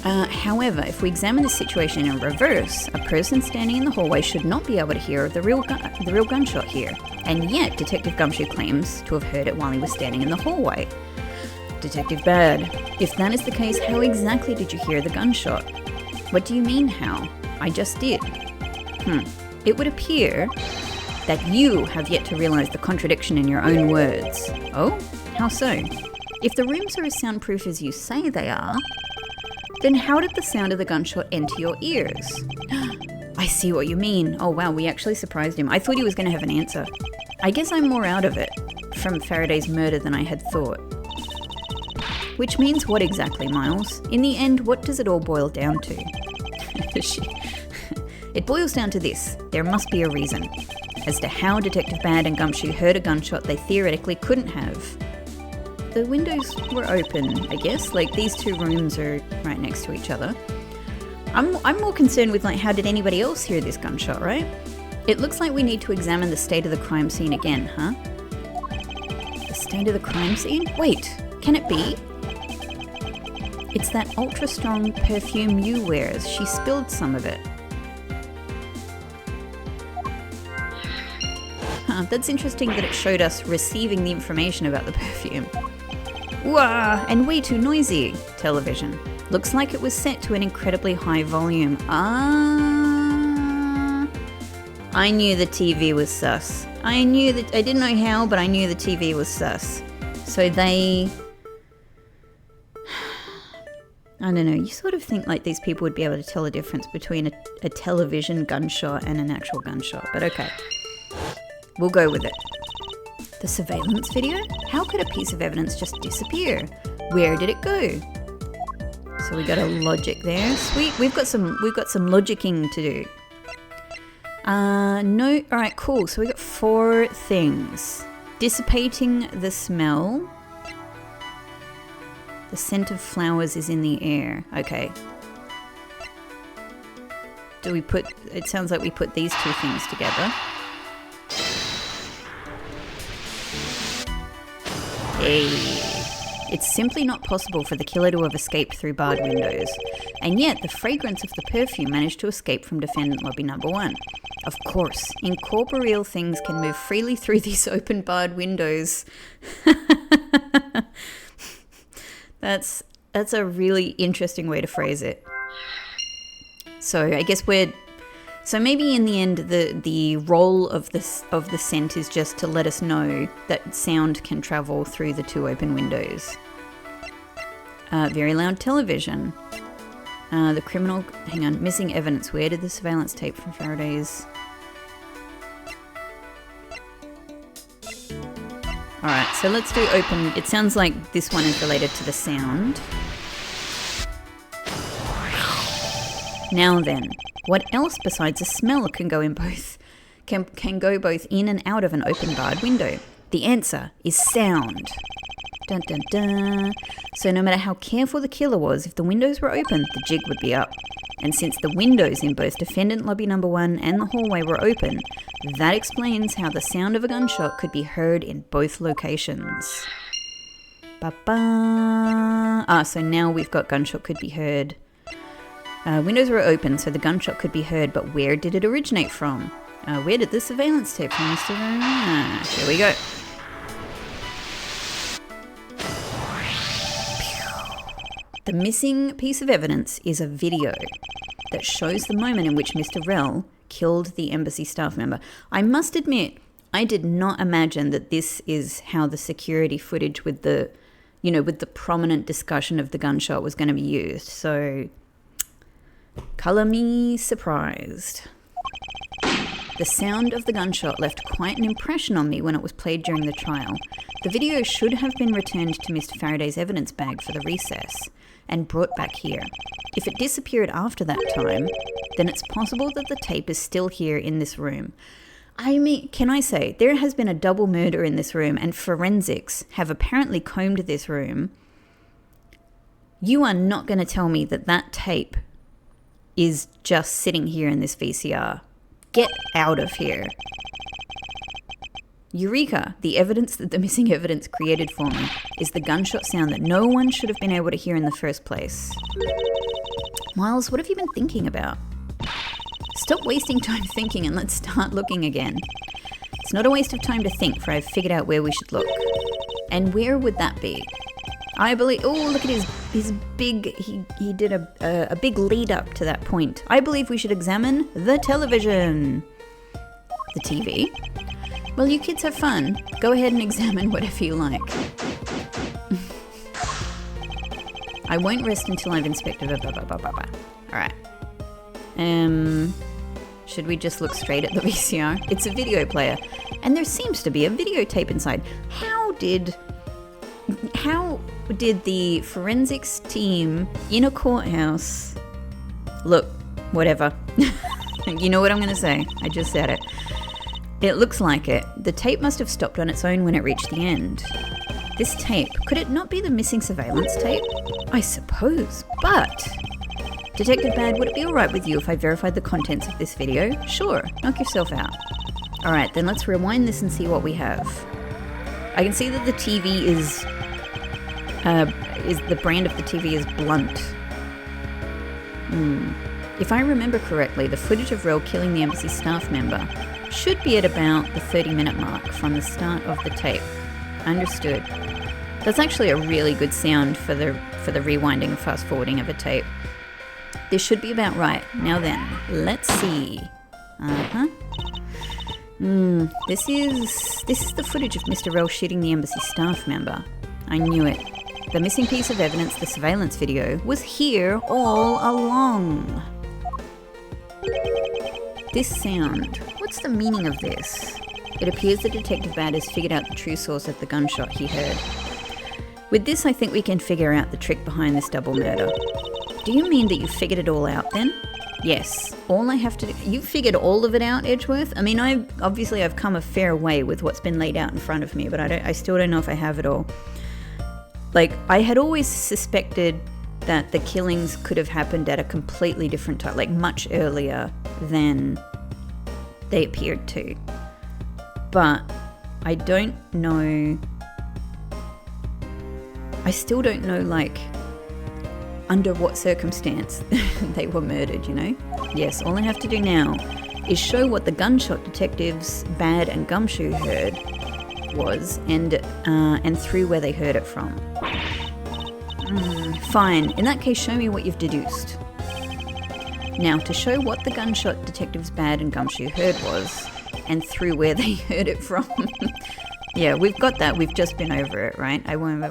However, if we examine the situation in reverse, a person standing in the hallway should not be able to hear the real gunshot here. And yet, Detective Gumshoe claims to have heard it while he was standing in the hallway. Detective Bad, if that is the case, how exactly did you hear the gunshot? What do you mean, how? I just did. It would appear that you have yet to realize the contradiction in your own words. Oh? How so? If the rooms are as soundproof as you say they are, then how did the sound of the gunshot enter your ears? I see what you mean. Oh wow, we actually surprised him. I thought he was going to have an answer. I guess I'm more out of it from Faraday's murder than I had thought. Which means what exactly, Miles? In the end, what does it all boil down to? It boils down to this. There must be a reason as to how Detective Bad and Gumshoe heard a gunshot they theoretically couldn't have. The windows were open, I guess. Like, these two rooms are right next to each other. I'm more concerned with, how did anybody else hear this gunshot, right? It looks like we need to examine the state of the crime scene again, huh? The state of the crime scene? Wait, can it be? It's that ultra-strong perfume you wears. She spilled some of it. That's interesting that it showed us receiving the information about the perfume. Wah, and way too noisy. Television. Looks like it was set to an incredibly high volume. I knew the TV was sus. I didn't know how, but I knew the TV was sus. So they... I don't know, you sort of think like these people would be able to tell the difference between a television gunshot and an actual gunshot, but okay. We'll go with it. The surveillance video? How could a piece of evidence just disappear? Where did it go? So we got a logic there. Sweet. We've got some logicking to do. No. All right. Cool. So we got 4 things: dissipating the smell. The scent of flowers is in the air. Okay. It sounds like we put these 2 things together. Hey. It's simply not possible for the killer to have escaped through barred windows. And yet, the fragrance of the perfume managed to escape from defendant lobby number 1. Of course, incorporeal things can move freely through these open barred windows. That's a really interesting way to phrase it. So I guess so maybe in the end the role of the scent is just to let us know that sound can travel through the 2 open windows. Very loud television. The criminal, missing evidence. Where did the surveillance tape from Faraday's? Alright, so let's do open. It sounds like this one is related to the sound. Now then, what else besides a smell can go in can go both in and out of an open barred window? The answer is sound. Dun dun dun. So no matter how careful the killer was, if the windows were open, the jig would be up. And since the windows in both defendant lobby number 1 and the hallway were open, that explains how the sound of a gunshot could be heard in both locations. Ba-ba. So now we've got gunshot could be heard. Windows were open, so the gunshot could be heard, but where did it originate from? Where did the surveillance tape from? Here we go. The missing piece of evidence is a video that shows the moment in which Mr. Rell killed the embassy staff member. I must admit, I did not imagine that this is how the security footage with the prominent discussion of the gunshot was going to be used. So Colour me surprised. The sound of the gunshot left quite an impression on me when it was played during the trial. The video should have been returned to Mr. Faraday's evidence bag for the recess and brought back here. If it disappeared after that time, then it's possible that the tape is still here in this room. I mean, can I say, there has been a double murder in this room and forensics have apparently combed this room. You are not going to tell me that that tape is just sitting here in this VCR. Get out of here. Eureka! The evidence that the missing evidence created for me is the gunshot sound that no one should have been able to hear in the first place. Miles, what have you been thinking about? Stop wasting time thinking and let's start looking again. It's not a waste of time to think, for I've figured out where we should look. And where would that be? I believe... Oh, look at his big... He did a big lead up to that point. I believe we should examine the television. The TV? Well, you kids have fun. Go ahead and examine whatever you like. I won't rest until I've inspected it. Alright. Should we just look straight at the VCR? It's a video player. And there seems to be a videotape inside. How did the forensics team in a courthouse... Look, whatever. You know what I'm going to say. I just said it. It looks like it. The tape must have stopped on its own when it reached the end. This tape, could it not be the missing surveillance tape? I suppose, but... Detective Bad, would it be alright with you if I verified the contents of this video? Sure, knock yourself out. Alright, then let's rewind this and see what we have. I can see that the TV is the brand of the TV is blunt. If I remember correctly, the footage of Rel killing the embassy staff member should be at about the 30-minute mark from the start of the tape. Understood. That's actually a really good sound for the rewinding and fast forwarding of a tape. This should be about right. Now then, let's see. This is the footage of Mr. Rel shooting the embassy staff member. I knew it. The missing piece of evidence, the surveillance video, was here all along. This sound. What's the meaning of this? It appears that Detective Bad has figured out the true source of the gunshot he heard. With this, I think we can figure out the trick behind this double murder. Do you mean that you figured it all out then? Yes. All I have to do... You figured all of it out, Edgeworth? I mean, I've come a fair way with what's been laid out in front of me, but I still don't know if I have it all. Like, I had always suspected that the killings could have happened at a completely different time, like much earlier than they appeared to. But I don't know... I still don't know, like, under what circumstance they were murdered, you know? Yes, all I have to do now is show what the gunshot detectives Bad and Gumshoe heard was and through where they heard it from. Fine. In that case, show me what you've deduced. Now, to show what the gunshot detectives Bad and Gumshoe heard was and through where they heard it from. Yeah, we've got that. We've just been over it, right? I won't...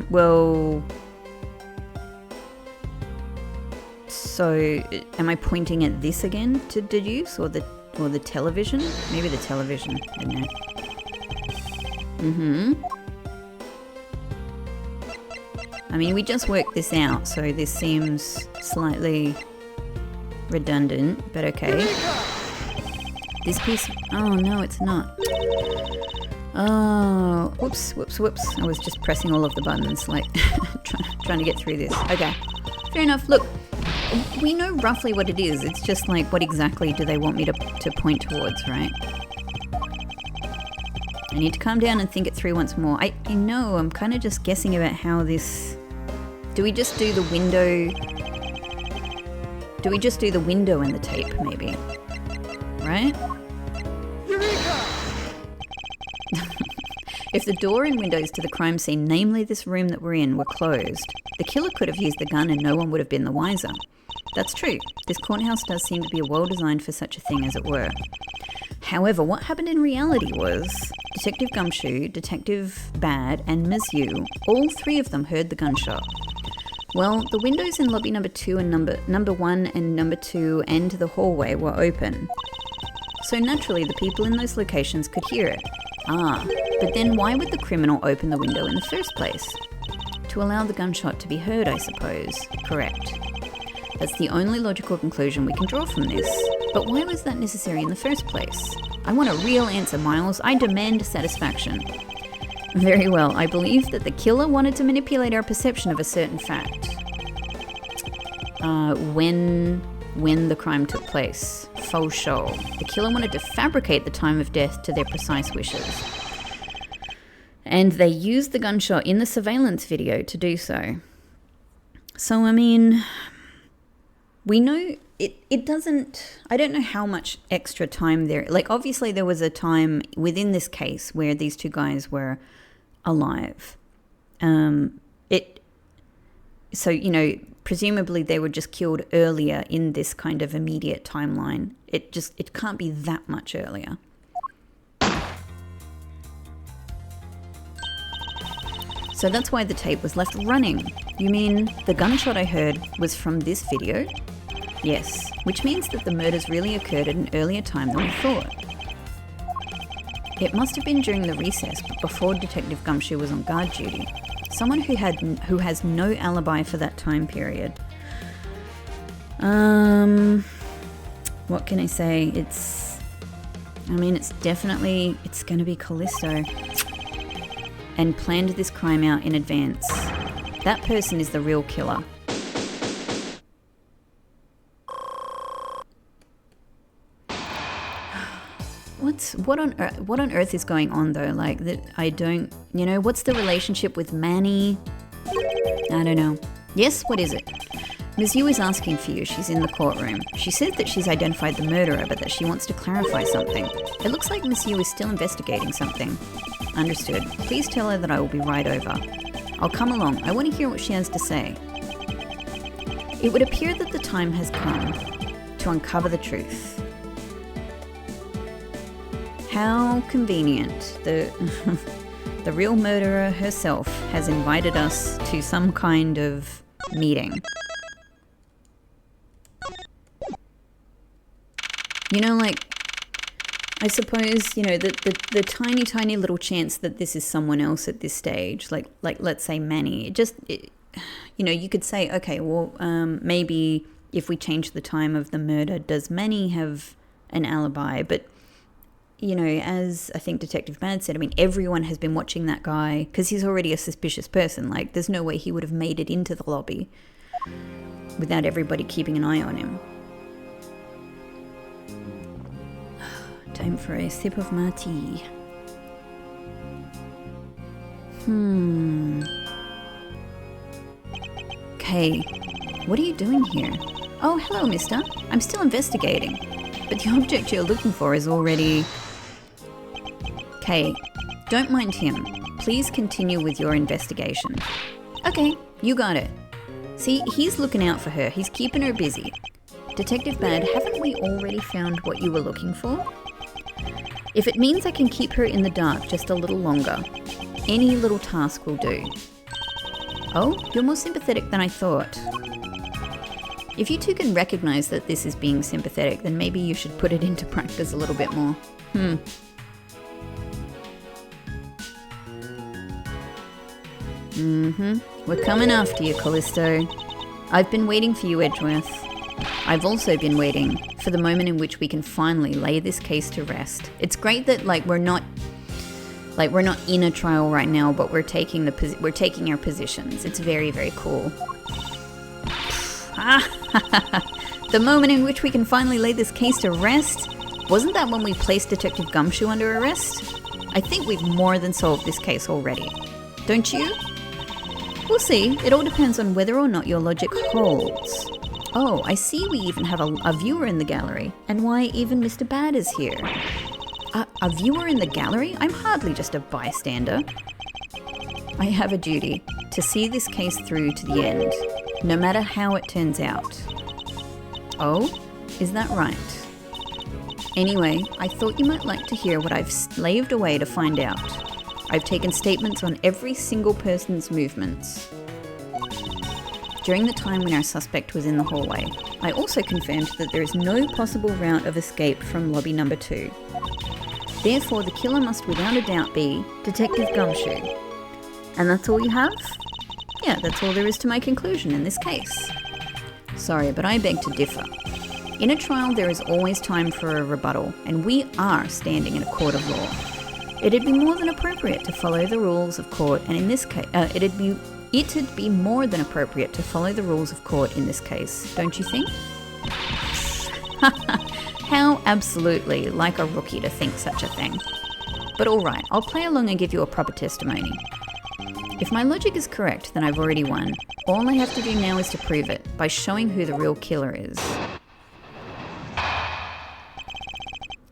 well... So, am I pointing at this again to deduce, or the television? Maybe the television, I don't know. I mean, we just worked this out, so this seems slightly redundant, but okay. This piece... Oh, no, it's not. Oh, whoops. I was just pressing all of the buttons, like, trying to get through this. Okay, fair enough. Look, we know roughly what it is. It's just like, what exactly do they want me to point towards, right? I need to calm down and think it through once more. I know, I'm kind of just guessing about how this... Do we just do the window... Do we just do the window in the tape, maybe? Right? If the door and windows to the crime scene, namely this room that we're in, were closed, the killer could have used the gun and no one would have been the wiser. That's true. This courthouse does seem to be well designed for such a thing, as it were. However, what happened in reality was Detective Gumshoe, Detective Bad, and Ms. Yu, all three of them heard the gunshot. Well, the windows in lobby number 2 and number 1 and number 2 and the hallway were open. So naturally the people in those locations could hear it. But then why would the criminal open the window in the first place? To allow the gunshot to be heard, I suppose. Correct. That's the only logical conclusion we can draw from this. But why was that necessary in the first place? I want a real answer, Miles. I demand satisfaction. Very well. I believe that the killer wanted to manipulate our perception of a certain fact. When the crime took place. Faux show. The killer wanted to fabricate the time of death to their precise wishes. And they used the gunshot in the surveillance video to do so. So, I mean, we know it doesn't, I don't know how much extra time there, like obviously there was a time within this case where these two guys were alive. So, you know, presumably they were just killed earlier in this kind of immediate timeline. It can't be that much earlier. So that's why the tape was left running. You mean the gunshot I heard was from this video? Yes, which means that the murders really occurred at an earlier time than we thought. It must have been during the recess, but before Detective Gumshoe was on guard duty. Someone who has no alibi for that time period. What can I say? It's going to be Callisto. And planned this crime out in advance. That person is the real killer. What on earth is going on though? Like that I don't, what's the relationship with Manny? I don't know. Yes, what is it? Ms. Yu is asking for you. She's in the courtroom. She said that she's identified the murderer, but that she wants to clarify something. It looks like Ms. Yu is still investigating something. Understood. Please tell her that I will be right over. I'll come along. I want to hear what she has to say. It would appear that the time has come to uncover the truth. How convenient. The real murderer herself has invited us to some kind of meeting. I suppose, the tiny little chance that this is someone else at this stage, like let's say Manny, you could say, okay, well, maybe if we change the time of the murder, does Manny have an alibi? But, as I think Detective Bad said, everyone has been watching that guy because he's already a suspicious person. Like, there's no way he would have made it into the lobby without everybody keeping an eye on him. Time for a sip of my tea. Okay, what are you doing here? Oh, hello, mister. I'm still investigating. But the object you're looking for is already... Okay, don't mind him. Please continue with your investigation. Okay, you got it. See, he's looking out for her. He's keeping her busy. Detective Bad, haven't we already found what you were looking for? If it means I can keep her in the dark just a little longer, any little task will do. Oh, you're more sympathetic than I thought. If you two can recognize that this is being sympathetic, then maybe you should put it into practice a little bit more. We're coming after you, Callisto. I've been waiting for you, Edgeworth. I've also been waiting for the moment in which we can finally lay this case to rest. It's great that we're not in a trial right now, but we're taking our positions. It's very, very cool. The moment in which we can finally lay this case to rest? Wasn't that when we placed Detective Gumshoe under arrest? I think we've more than solved this case already. Don't you? We'll see. It all depends on whether or not your logic holds. Oh, I see we even have a viewer in the gallery. And why even Mr. Bad is here. A viewer in the gallery? I'm hardly just a bystander. I have a duty to see this case through to the end, no matter how it turns out. Oh, is that right? Anyway, I thought you might like to hear what I've slaved away to find out. I've taken statements on every single person's movements. during the time when our suspect was in the hallway. I also confirmed that there is no possible route of escape from lobby number 2. Therefore, the killer must without a doubt be Detective Gumshoe. And that's all you have? Yeah, that's all there is to my conclusion in this case. Sorry, but I beg to differ. In a trial, there is always time for a rebuttal, and we are standing in a court of law. It'd be more than appropriate to follow the rules of court, and in this case, it'd be more than appropriate to follow the rules of court in this case, don't you think? How absolutely like a rookie to think such a thing. But alright, I'll play along and give you a proper testimony. If my logic is correct, then I've already won. All I have to do now is to prove it, by showing who the real killer is.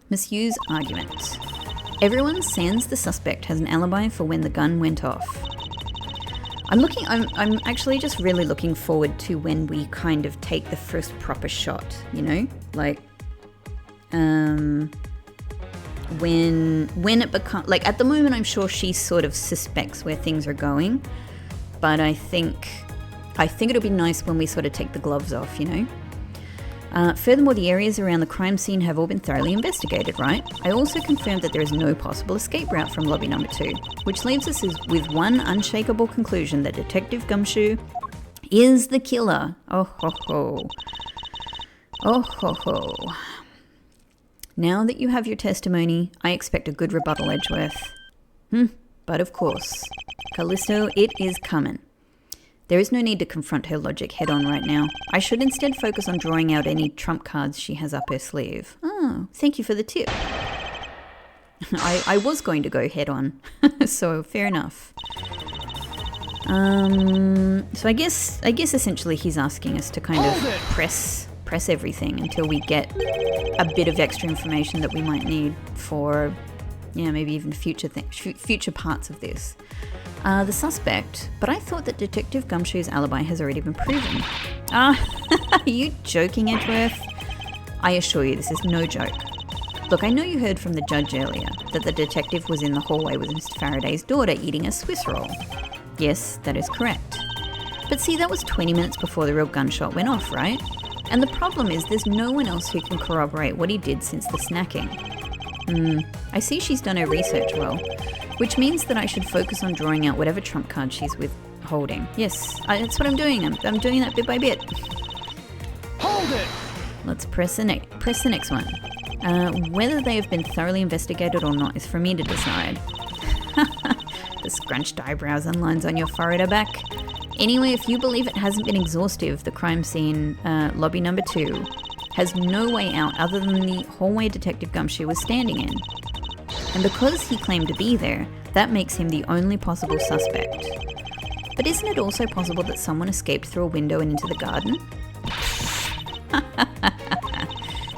Ms. Yu's argument. Everyone sans the suspect has an alibi for when the gun went off. I'm actually just really looking forward to when we kind of take the first proper shot, you know? Like, when it becomes, like, at the moment I'm sure she sort of suspects where things are going, but I think it'll be nice when we sort of take the gloves off, you know? Furthermore, the areas around the crime scene have all been thoroughly investigated, right? I also confirmed that there is no possible escape route from lobby number 2, which leaves us with one unshakable conclusion that Detective Gumshoe is the killer. Oh ho ho. Oh ho ho. Now that you have your testimony, I expect a good rebuttal, Edgeworth. But of course, Callisto, it is coming. There is no need to confront her logic head-on right now. I should instead focus on drawing out any trump cards she has up her sleeve. Oh, thank you for the tip. I was going to go head-on, so fair enough. So I guess essentially he's asking us to kind of press everything until we get a bit of extra information that we might need for, yeah, maybe even future parts of this. The suspect, but I thought that Detective Gumshoe's alibi has already been proven. Are you joking, Edgeworth? I assure you this is no joke. Look, I know you heard from the judge earlier that the detective was in the hallway with Mr. Faraday's daughter eating a Swiss roll. Yes, that is correct. But see, that was 20 minutes before the real gunshot went off, right? And the problem is there's no one else who can corroborate what he did since the snacking. I see she's done her research well, which means that I should focus on drawing out whatever trump card she's withholding. Yes, that's what I'm doing. I'm doing that bit by bit. Hold it! Let's press the next one. Whether they have been thoroughly investigated or not is for me to decide. The scrunched eyebrows and lines on your forehead are back. Anyway, if you believe it hasn't been exhaustive, the crime scene, lobby number 2, has no way out other than the hallway Detective Gumshoe was standing in. And because he claimed to be there, that makes him the only possible suspect. But isn't it also possible that someone escaped through a window and into the garden?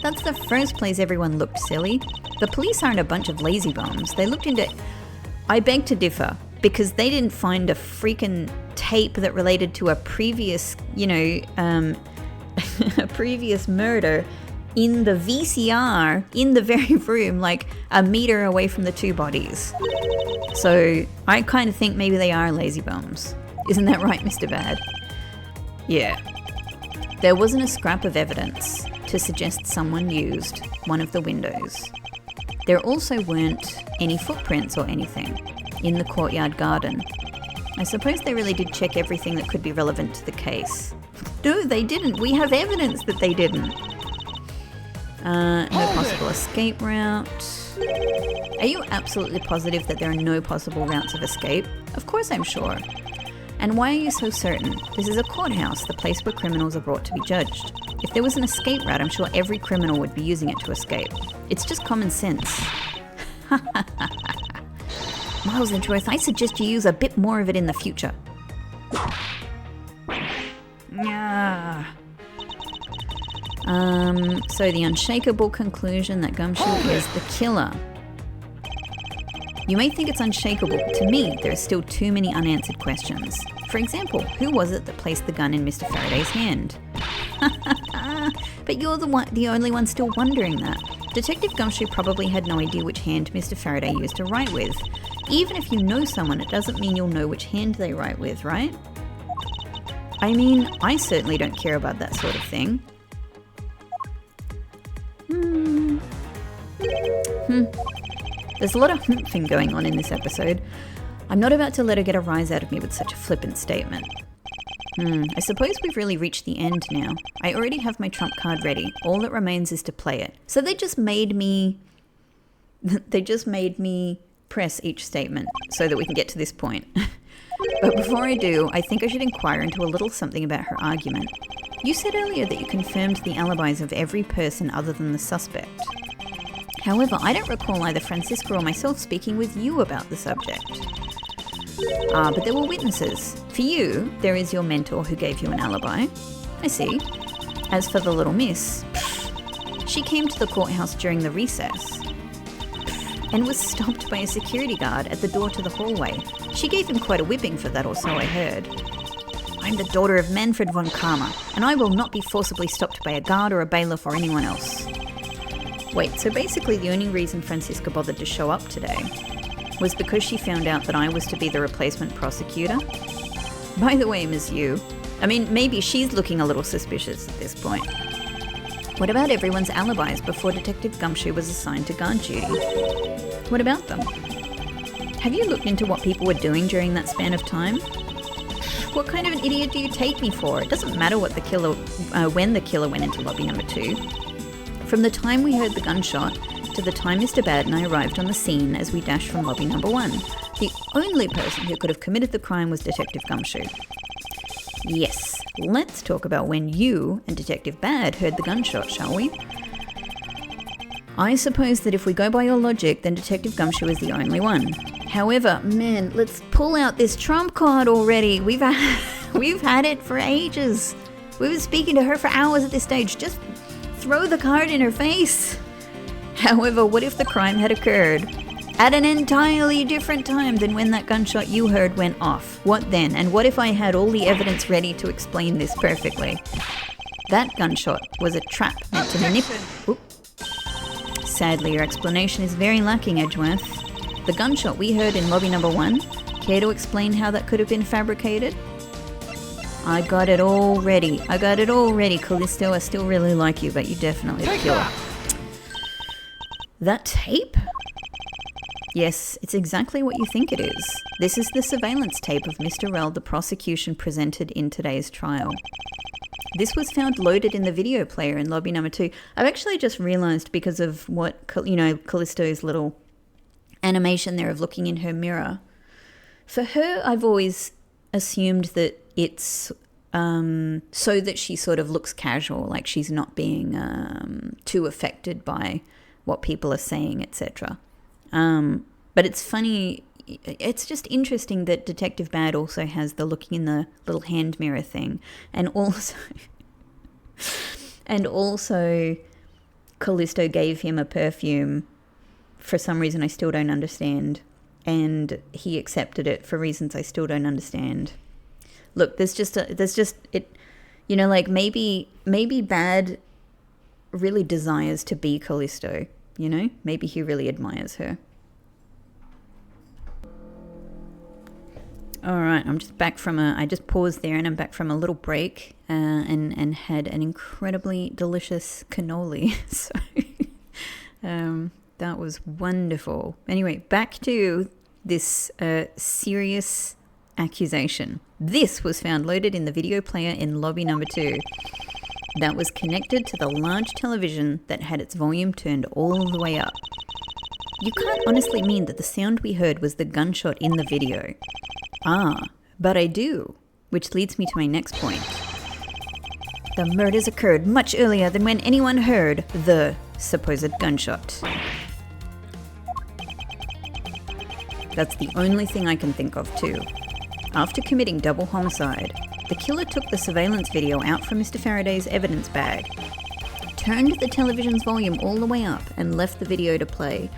That's the first place everyone looked silly. The police aren't a bunch of lazy bums. They looked into... I beg to differ, because they didn't find a freaking tape that related to a previous, a previous murder in the VCR in the very room, like a meter away from the two bodies. So I kind of think maybe they are lazy bums. Isn't that right, Mr. Bad? Yeah. There wasn't a scrap of evidence to suggest someone used one of the windows. There also weren't any footprints or anything in the courtyard garden. I suppose they really did check everything that could be relevant to the case. No, they didn't. We have evidence that they didn't. No possible escape route. Are you absolutely positive that there are no possible routes of escape? Of course I'm sure. And why are you so certain? This is a courthouse, the place where criminals are brought to be judged. If there was an escape route, I'm sure every criminal would be using it to escape. It's just common sense. Miles Edgeworth, I suggest you use a bit more of it in the future. So the unshakable conclusion that Gumshoe is the killer. You may think it's unshakable, but to me, there are still too many unanswered questions. For example, who was it that placed the gun in Mr. Faraday's hand? But you're the only one still wondering that. Detective Gumshoe probably had no idea which hand Mr. Faraday used to write with. Even if you know someone, it doesn't mean you'll know which hand they write with, right? I mean, I certainly don't care about that sort of thing. There's a lot of humping going on in this episode. I'm not about to let her get a rise out of me with such a flippant statement. I suppose we've really reached the end now. I already have my trump card ready. All that remains is to play it. So they just made me press each statement so that we can get to this point. But before I do, I think I should inquire into a little something about her argument. You said earlier that you confirmed the alibis of every person other than the suspect. However, I don't recall either Francisca or myself speaking with you about the subject. But there were witnesses. For you, there is your mentor who gave you an alibi. I see. As for the little miss, she came to the courthouse during the recess and was stopped by a security guard at the door to the hallway. She gave him quite a whipping for that, or so I heard. I'm the daughter of Manfred von Karma, and I will not be forcibly stopped by a guard or a bailiff or anyone else. Wait, so basically the only reason Francisca bothered to show up today was because she found out that I was to be the replacement prosecutor? By the way, Ms. Yu, I mean, maybe she's looking a little suspicious at this point. What about everyone's alibis before Detective Gumshoe was assigned to guard duty? What about them? Have you looked into what people were doing during that span of time? What kind of an idiot do you take me for? It doesn't matter what when the killer went into lobby number 2. From the time we heard the gunshot to the time Mr. Bad and I arrived on the scene as we dashed from lobby number 1, the only person who could have committed the crime was Detective Gumshoe. Yes, let's talk about when you and Detective Bad heard the gunshot, shall we? I suppose that if we go by your logic, then Detective Gumshoe is the only one. However, man, let's pull out this trump card already. We've had it for ages. We've been speaking to her for hours at this stage. Just throw the card in her face. However, what if the crime had occurred at an entirely different time than when that gunshot you heard went off? What then? And what if I had all the evidence ready to explain this perfectly? That gunshot was a trap meant to manipulate. Sadly, your explanation is very lacking, Edgeworth. The gunshot we heard in lobby number 1, care to explain how that could have been fabricated? I got it all ready. Callisto. I still really like you, but you definitely the killer. That tape? Yes, it's exactly what you think it is. This is the surveillance tape of Mr. Rell the prosecution presented in today's trial. This was found loaded in the video player in lobby number 2. I've actually just realised because of what, Callisto's little animation there of looking in her mirror. For her, I've always assumed that it's so that she sort of looks casual, like she's not being too affected by what people are saying, etc. But it's funny, it's just interesting that Detective Bad also has the looking in the little hand mirror thing, and also Callisto gave him a perfume for some reason I still don't understand, and he accepted it for reasons I still don't understand. Look, maybe Bad really desires to be Callisto, Maybe he really admires her. All right, I'm just back from I just paused there and I'm back from a little break and had an incredibly delicious cannoli. So that was wonderful. Anyway, back to this serious accusation. This was found loaded in the video player in lobby number 2. That was connected to the large television that had its volume turned all the way up. You can't honestly mean that the sound we heard was the gunshot in the video. But I do, which leads me to my next point. The murders occurred much earlier than when anyone heard the supposed gunshot. That's the only thing I can think of too. After committing double homicide, the killer took the surveillance video out from Mr. Faraday's evidence bag, turned the television's volume all the way up and left the video to play.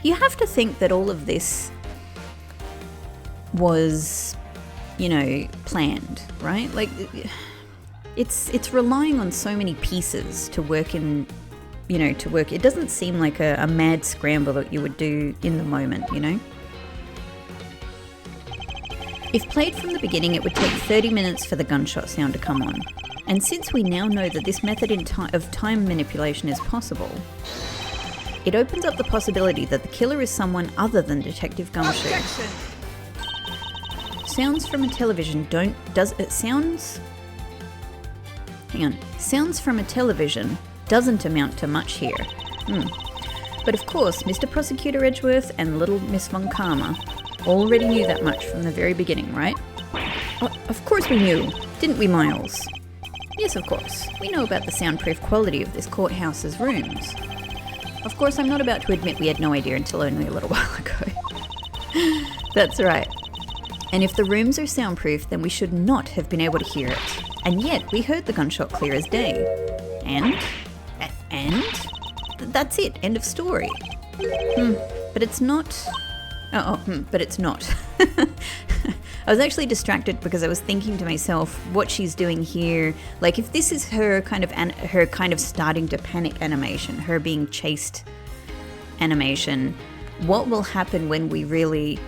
You have to think that all of this was, planned, right? Like, it's relying on so many pieces to work in, to work. It doesn't seem like a mad scramble that you would do in the moment, If played from the beginning, it would take 30 minutes for the gunshot sound to come on. And since we now know that this method of time manipulation is possible, it opens up the possibility that the killer is someone other than Detective Gumshoe. Objection! Sounds from a television Sounds from a television doesn't amount to much here. But of course, Mr. Prosecutor Edgeworth and little Miss Von Karma already knew that much from the very beginning, right? Of course we knew, didn't we, Miles? Yes, of course. We know about the soundproof quality of this courthouse's rooms. Of course, I'm not about to admit we had no idea until only a little while ago. That's right. And if the rooms are soundproof, then we should not have been able to hear it. And yet, we heard the gunshot clear as day. And? That's it. End of story. But it's not... but it's not. I was actually distracted because I was thinking to myself what she's doing here. Like, if this is her kind of starting to panic animation, her being chased animation, what will happen when we really,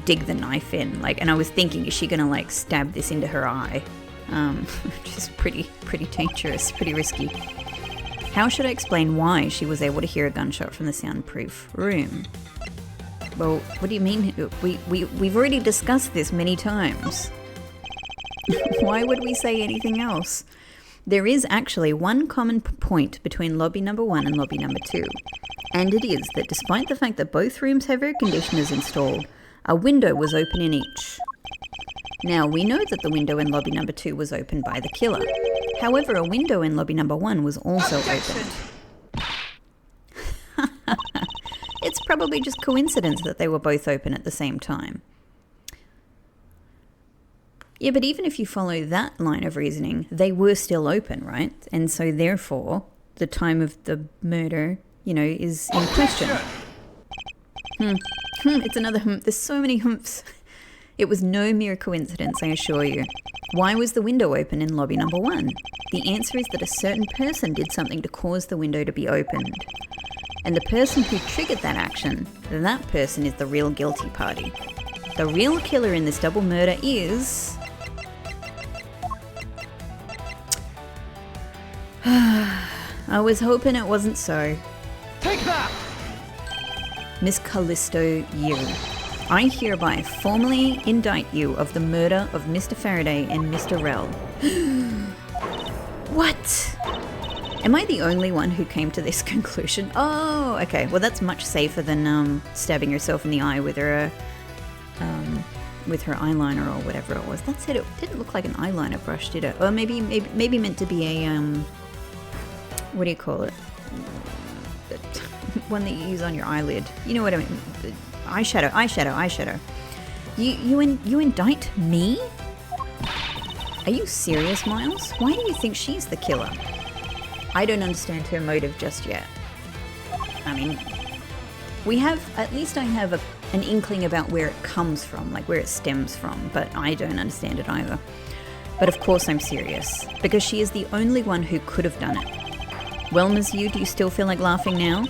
dig the knife in? Like, and I was thinking, is she gonna like stab this into her eye? Which is pretty dangerous, pretty risky. How should I explain why she was able to hear a gunshot from the soundproof room? Well, what do you mean? We've already discussed this many times. Why would we say anything else? There is actually one common point between lobby number 1 and lobby number 2. And it is that despite the fact that both rooms have air conditioners installed, a window was open in each. Now, we know that the window in lobby number 2 was opened by the killer. However, a window in lobby number 1 was also opened. It's probably just coincidence that they were both open at the same time. Yeah, but even if you follow that line of reasoning, they were still open, right? And so therefore, the time of the murder, is in question. It's another There's so many humps. It was no mere coincidence, I assure you. Why was the window open in lobby number 1? The answer is that a certain person did something to cause the window to be opened. And the person who triggered that action, that person is the real guilty party. The real killer in this double murder is... I was hoping it wasn't so. Take that! Miss Callisto Yu, I hereby formally indict you of the murder of Mr. Faraday and Mr. Rell. What? Am I the only one who came to this conclusion? Oh, okay. Well, that's much safer than stabbing yourself in the eye with her eyeliner or whatever it was. That said, it didn't look like an eyeliner brush, did it? Or maybe meant to be a what do you call it? One that you use on your eyelid. You know what I mean? Eyeshadow. You indict me? Are you serious, Miles? Why do you think she's the killer? I don't understand her motive just yet. I mean, I have an inkling about where it comes from, like where it stems from, but I don't understand it either. But of course I'm serious, because she is the only one who could have done it. Well, Ms. Yu, do you still feel like laughing now?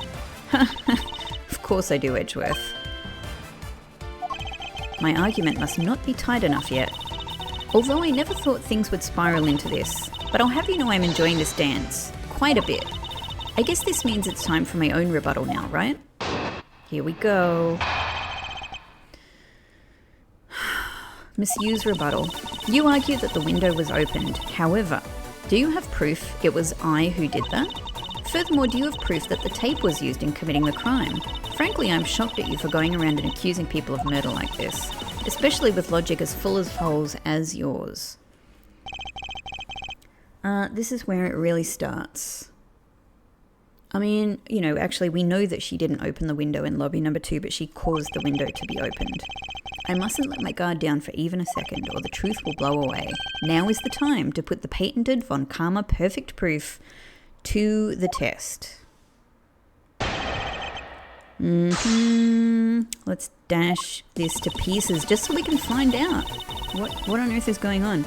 Of course I do, Edgeworth. My argument must not be tight enough yet. Although I never thought things would spiral into this, but I'll have you know I'm enjoying this dance. Quite a bit. I guess this means it's time for my own rebuttal now, right? Here we go. Miss Yu's rebuttal. You argue that the window was opened. However, do you have proof it was I who did that? Furthermore, do you have proof that the tape was used in committing the crime? Frankly, I'm shocked at you for going around and accusing people of murder like this, especially with logic as full of holes as yours. This is where it really starts. I mean, actually we know that she didn't open the window in lobby number 2, but she caused the window to be opened. I mustn't let my guard down for even a second, or the truth will blow away. Now is the time to put the patented Von Karma perfect proof to the test. Let's dash this to pieces just so we can find out what on earth is going on.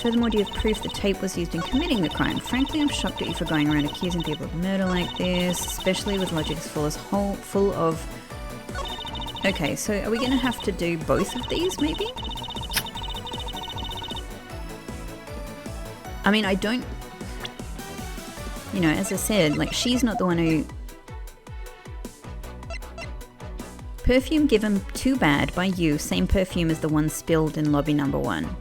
Furthermore, do you have proof the tape was used in committing the crime? Frankly, I'm shocked at you for going around accusing people of murder like this, especially with logic as full of Okay, so are we going to have to do both of these, maybe? I mean, I don't... You know, as I said, like, she's not the one who... Perfume given too bad by you, same perfume as the one spilled in lobby number 1.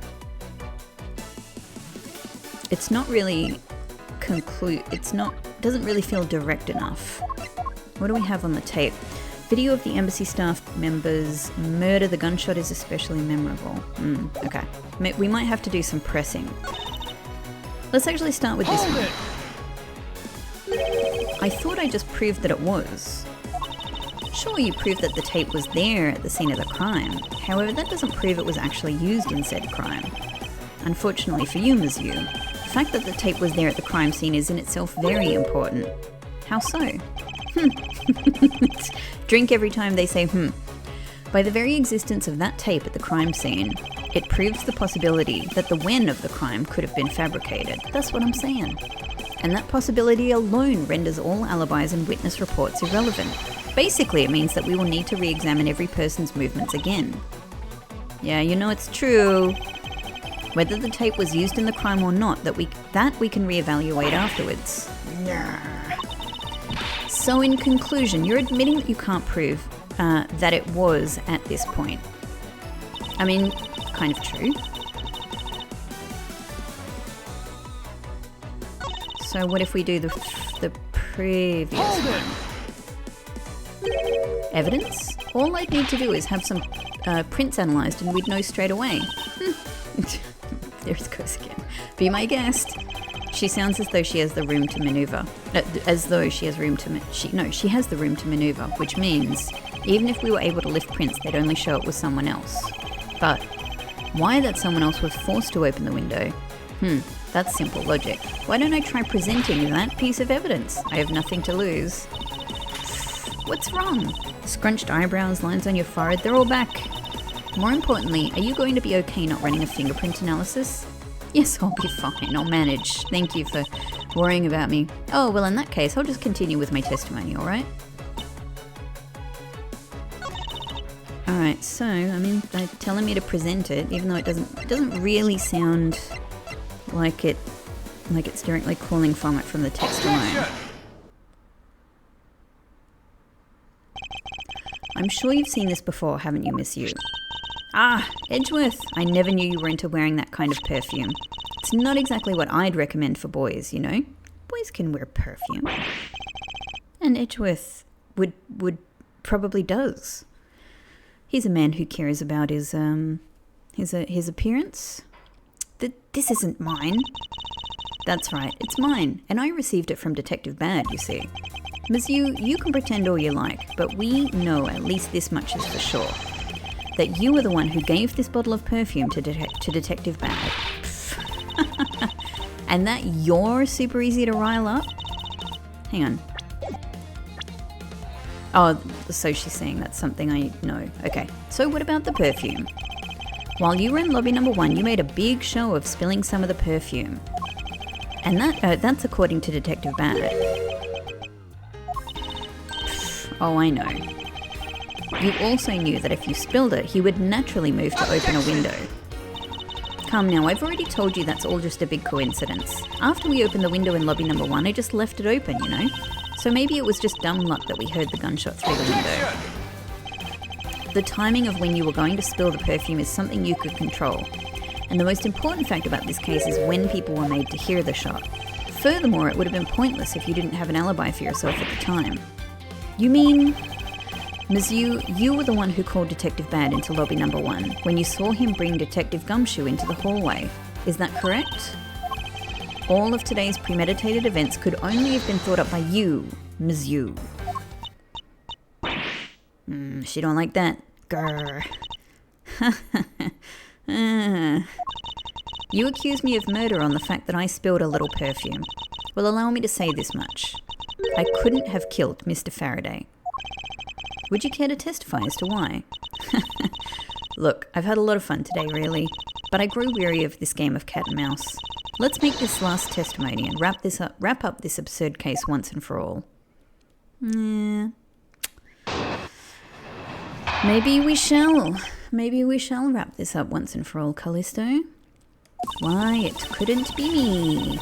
It's not really doesn't really feel direct enough. What do we have on the tape? Video of the embassy staff members murder. The gunshot is especially memorable. Okay. We might have to do some pressing. Let's actually start with this one. I thought I just proved that it was. Sure, you proved that the tape was there at the scene of the crime. However, that doesn't prove it was actually used in said crime. Unfortunately for you, Ms. Yu, the fact that the tape was there at the crime scene is in itself very important. How so? Drink every time they say By the very existence of that tape at the crime scene, it proves the possibility that the when of the crime could have been fabricated. That's what I'm saying. And that possibility alone renders all alibis and witness reports irrelevant. Basically, it means that we will need to re-examine every person's movements again. Yeah, you know it's true. Whether the tape was used in the crime or not, that we can re-evaluate afterwards. So in conclusion, you're admitting that you can't prove that it was at this point. I mean, kind of true. So what if we do the previous one? Evidence? All I'd need to do is have some prints analysed and we'd know straight away. There it goes again. Be my guest. She sounds as though she has the room to manoeuvre. As though she has room to... she has the room to manoeuvre, which means even if we were able to lift prints, they'd only show it was someone else. But why that someone else was forced to open the window? That's simple logic. Why don't I try presenting that piece of evidence? I have nothing to lose. What's wrong? Scrunched eyebrows, lines on your forehead, they're all back. More importantly, are you going to be okay not running a fingerprint analysis? Yes, I'll be fine. I'll manage. Thank you for worrying about me. Oh, well, in that case, I'll just continue with my testimony, alright? Alright, so, I mean, they're telling me to present it, even though it doesn't really sound like it's directly calling from it from the text alone. I'm sure you've seen this before, haven't you, Miss Yu? Ah, Edgeworth! I never knew you were into wearing that kind of perfume. It's not exactly what I'd recommend for boys, you know? Boys can wear perfume. And Edgeworth would probably does. He's a man who cares about his appearance. This isn't mine. That's right, it's mine, and I received it from Detective Bad, you see. Ms. Yu, you can pretend all you like, but we know at least this much is for sure. That you were the one who gave this bottle of perfume to Detective Bad. And that you're super easy to rile up? Hang on. Oh, so she's saying that's something I know. Okay, so what about the perfume? While you were in lobby number 1, you made a big show of spilling some of the perfume. And that's according to Detective Bad. Oh, I know. You also knew that if you spilled it, he would naturally move to open a window. Come now, I've already told you that's all just a big coincidence. After we opened the window in lobby number 1, I just left it open, you know? So maybe it was just dumb luck that we heard the gunshot through the window. The timing of when you were going to spill the perfume is something you could control. And the most important fact about this case is when people were made to hear the shot. Furthermore, it would have been pointless if you didn't have an alibi for yourself at the time. You mean... Ms. Yu, you were the one who called Detective Bad into lobby number 1 when you saw him bring Detective Gumshoe into the hallway. Is that correct? All of today's premeditated events could only have been thought up by you, Ms. Yu. She don't like that. Grr. You accuse me of murder on the fact that I spilled a little perfume. Well, allow me to say this much. I couldn't have killed Mr. Faraday. Would you care to testify as to why? Look, I've had a lot of fun today, really, but I grow weary of this game of cat and mouse. Let's make this last testimony and wrap up this absurd case once and for all. Maybe we shall. Maybe we shall wrap this up once and for all, Callisto. Why, it couldn't be me.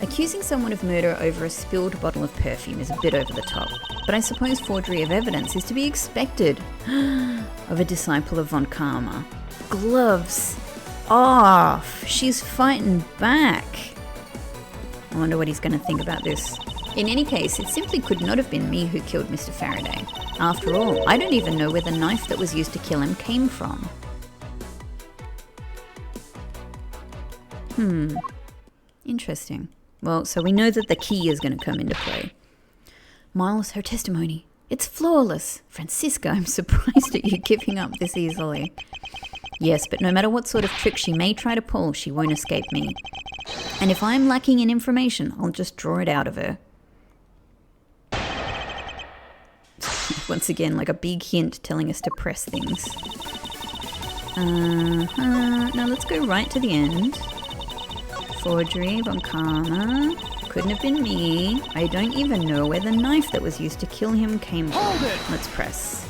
Accusing someone of murder over a spilled bottle of perfume is a bit over the top, but I suppose forgery of evidence is to be expected of a disciple of Von Karma. Gloves off! She's fighting back! I wonder what he's going to think about this. In any case, it simply could not have been me who killed Mr. Faraday. After all, I don't even know where the knife that was used to kill him came from. Interesting. Well, so we know that the key is going to come into play. Miles, her testimony. It's flawless. Francisca, I'm surprised at you giving up this easily. Yes, but no matter what sort of trick she may try to pull, she won't escape me. And if I'm lacking in information, I'll just draw it out of her. Once again, like a big hint telling us to press things. Now let's go right to the end. Forgery, Von Karma. Couldn't have been me. I don't even know where the knife that was used to kill him came from. Let's press.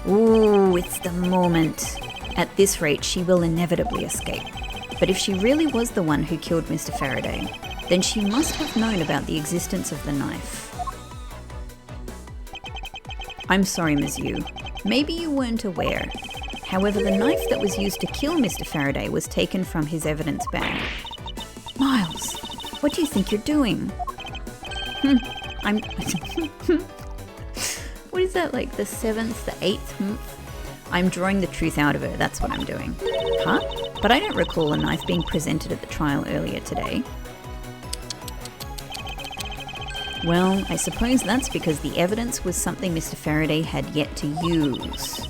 Ooh, it's the moment. At this rate, she will inevitably escape. But if she really was the one who killed Mr. Faraday, then she must have known about the existence of the knife. I'm sorry, Ms. Yu. Maybe you weren't aware. However, the knife that was used to kill Mr. Faraday was taken from his evidence bag. Miles, what do you think you're doing? What is that, like the 7th, the 8th? I'm drawing the truth out of her, that's what I'm doing. Huh? But I don't recall a knife being presented at the trial earlier today. Well, I suppose that's because the evidence was something Mr. Faraday had yet to use.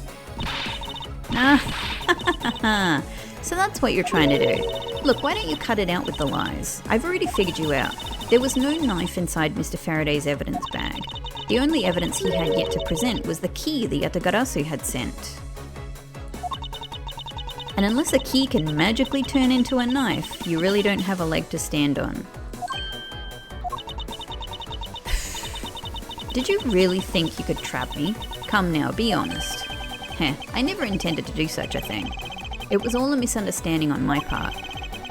So that's what you're trying to do. Look, why don't you cut it out with the lies? I've already figured you out. There was no knife inside Mr. Faraday's evidence bag. The only evidence he had yet to present was the key the Yatagarasu had sent. And unless a key can magically turn into a knife, you really don't have a leg to stand on. Did you really think you could trap me? Come now, be honest. Heh, I never intended to do such a thing. It was all a misunderstanding on my part.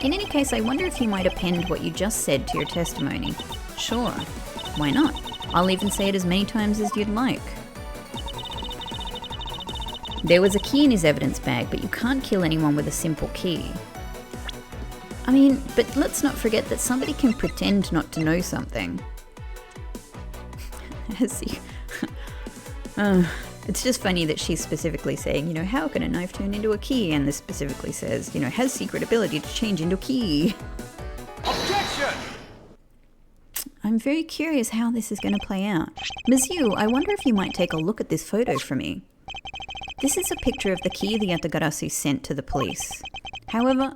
In any case, I wonder if you might append what you just said to your testimony. Sure, why not? I'll even say it as many times as you'd like. There was a key in his evidence bag, but you can't kill anyone with a simple key. I mean, but let's not forget that somebody can pretend not to know something. It's just funny that she's specifically saying, how can a knife turn into a key? And this specifically says, has secret ability to change into a key. Objection! I'm very curious how this is going to play out. Ms. Yu, I wonder if you might take a look at this photo for me. This is a picture of the key the Yatagarasu sent to the police. However,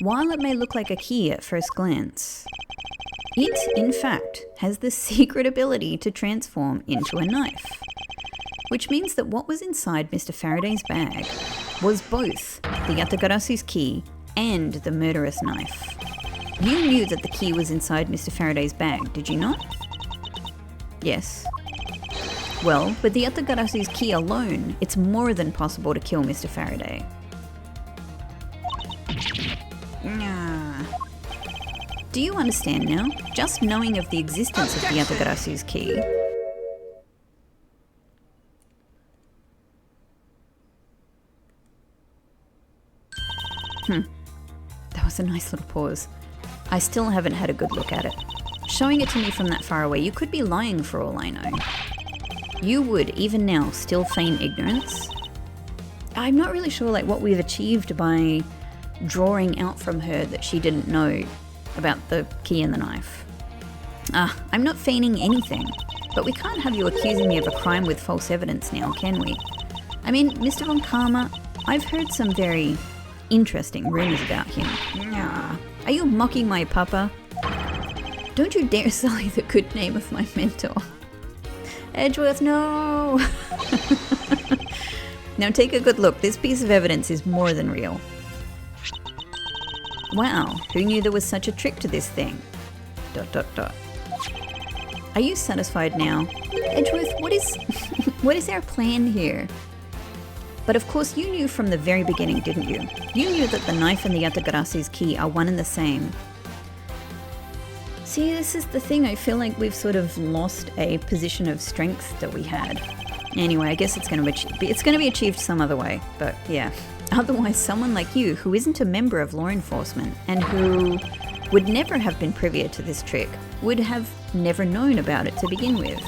while it may look like a key at first glance, it, in fact, has the secret ability to transform into a knife. Which means that what was inside Mr. Faraday's bag was both the Yatagarasu's key and the murderous knife. You knew that the key was inside Mr. Faraday's bag, did you not? Yes. Well, with the Yatagarasu's key alone, it's more than possible to kill Mr. Faraday. Do you understand now? Just knowing of the existence of the Yatagarasu's key. That was a nice little pause. I still haven't had a good look at it. Showing it to me from that far away, you could be lying for all I know. You would, even now, still feign ignorance. I'm not really sure what we've achieved by drawing out from her that she didn't know about the key and the knife. I'm not feigning anything, but we can't have you accusing me of a crime with false evidence now, can we? I mean, Mr. Von Karma, I've heard some very interesting rumors about him. Are you mocking my papa? Don't you dare sully the good name of my mentor. Edgeworth, no! Now take a good look. This piece of evidence is more than real. Wow, who knew there was such a trick to this thing? ... Are you satisfied now? Edgeworth, what is what is our plan here? But of course you knew from the very beginning, didn't you? You knew that the knife and the Yatagarasu's key are one and the same. See, this is the thing. I feel like we've sort of lost a position of strength that we had. Anyway, I guess it's going to be achieved some other way. But yeah, otherwise someone like you, who isn't a member of law enforcement and who would never have been privy to this trick, would have never known about it to begin with.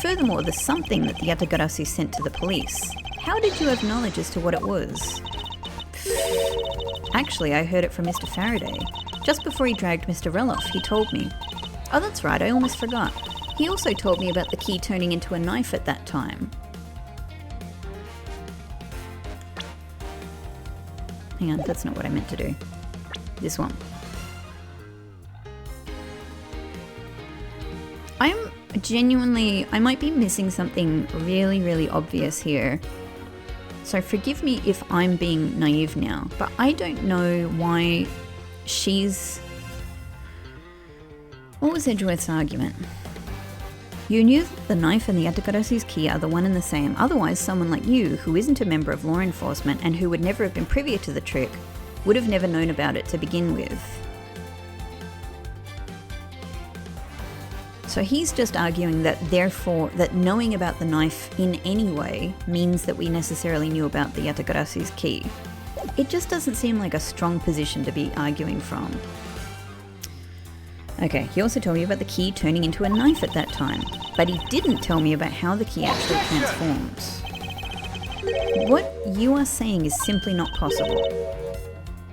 Furthermore, the something that the Yatagarasu sent to the police. How did you have knowledge as to what it was? Actually, I heard it from Mr. Faraday. Just before he dragged Mr. Rell off, he told me. Oh, that's right, I almost forgot. He also told me about the key turning into a knife at that time. Hang on, that's not what I meant to do. This one. I might be missing something really, really obvious here. So forgive me if I'm being naive now, but I don't know why What was Edgeworth's argument? You knew that the knife and the Yatagarasu's key are the one and the same, otherwise someone like you, who isn't a member of law enforcement and who would never have been privy to the trick, would have never known about it to begin with. So he's just arguing that therefore, that knowing about the knife in any way means that we necessarily knew about the Yatagarasu's key. It just doesn't seem like a strong position to be arguing from. Okay, he also told me about the key turning into a knife at that time, but he didn't tell me about how the key actually transforms. What you are saying is simply not possible.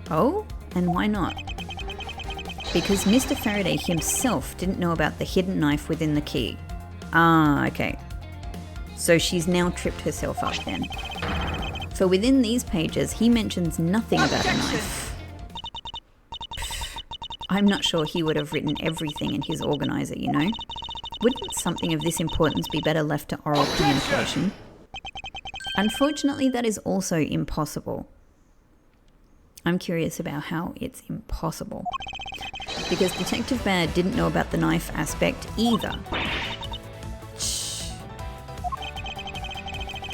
Oh? And why not? Because Mr. Faraday himself didn't know about the hidden knife within the key. Ah, okay. So she's now tripped herself up then. For within these pages, he mentions nothing about a knife. I'm not sure he would have written everything in his organizer, you know? Wouldn't something of this importance be better left to oral communication? Unfortunately, that is also impossible. I'm curious about how it's impossible. Because Detective Bad didn't know about the knife aspect either.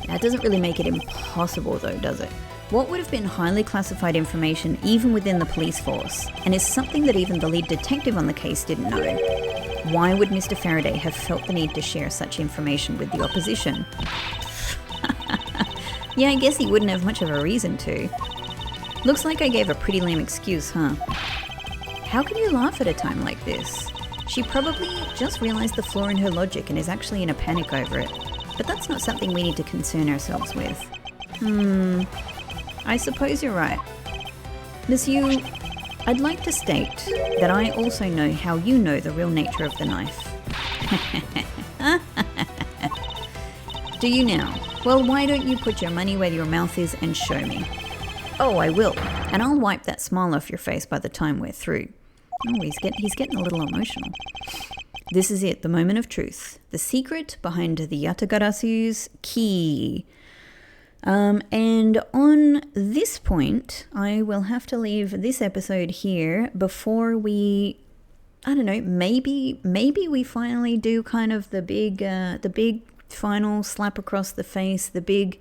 That doesn't really make it impossible though, does it? What would have been highly classified information even within the police force, and is something that even the lead detective on the case didn't know? Why would Mr. Faraday have felt the need to share such information with the opposition? Yeah, I guess he wouldn't have much of a reason to. Looks like I gave a pretty lame excuse, huh? How can you laugh at a time like this? She probably just realized the flaw in her logic and is actually in a panic over it. But that's not something we need to concern ourselves with. I suppose you're right. Monsieur, I'd like to state that I also know how you know the real nature of the knife. Do you now? Well, why don't you put your money where your mouth is and show me? Oh, I will. And I'll wipe that smile off your face by the time we're through. Oh, he's getting a little emotional. This is it, the moment of truth. The secret behind the Yatagarasu's key. And on this point, I will have to leave this episode here before we, I don't know, maybe we finally do kind of the big final slap across the face, the big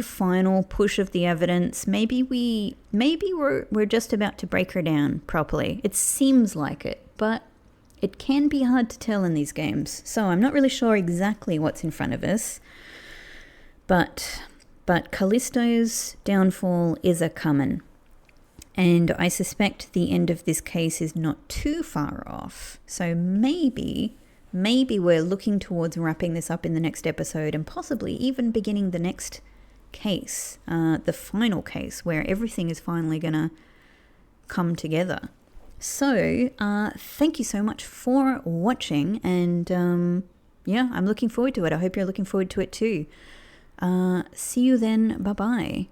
final push of the evidence. Maybe we're just about to break her down properly. It seems like it, but it can be hard to tell in these games. So I'm not really sure exactly what's in front of us. But Callisto's downfall is a-comin'. And I suspect the end of this case is not too far off. So maybe we're looking towards wrapping this up in the next episode and possibly even beginning the next case, the final case, where everything is finally going to come together. So thank you so much for watching, and yeah, I'm looking forward to it. I hope you're looking forward to it too. See you then. Bye-bye.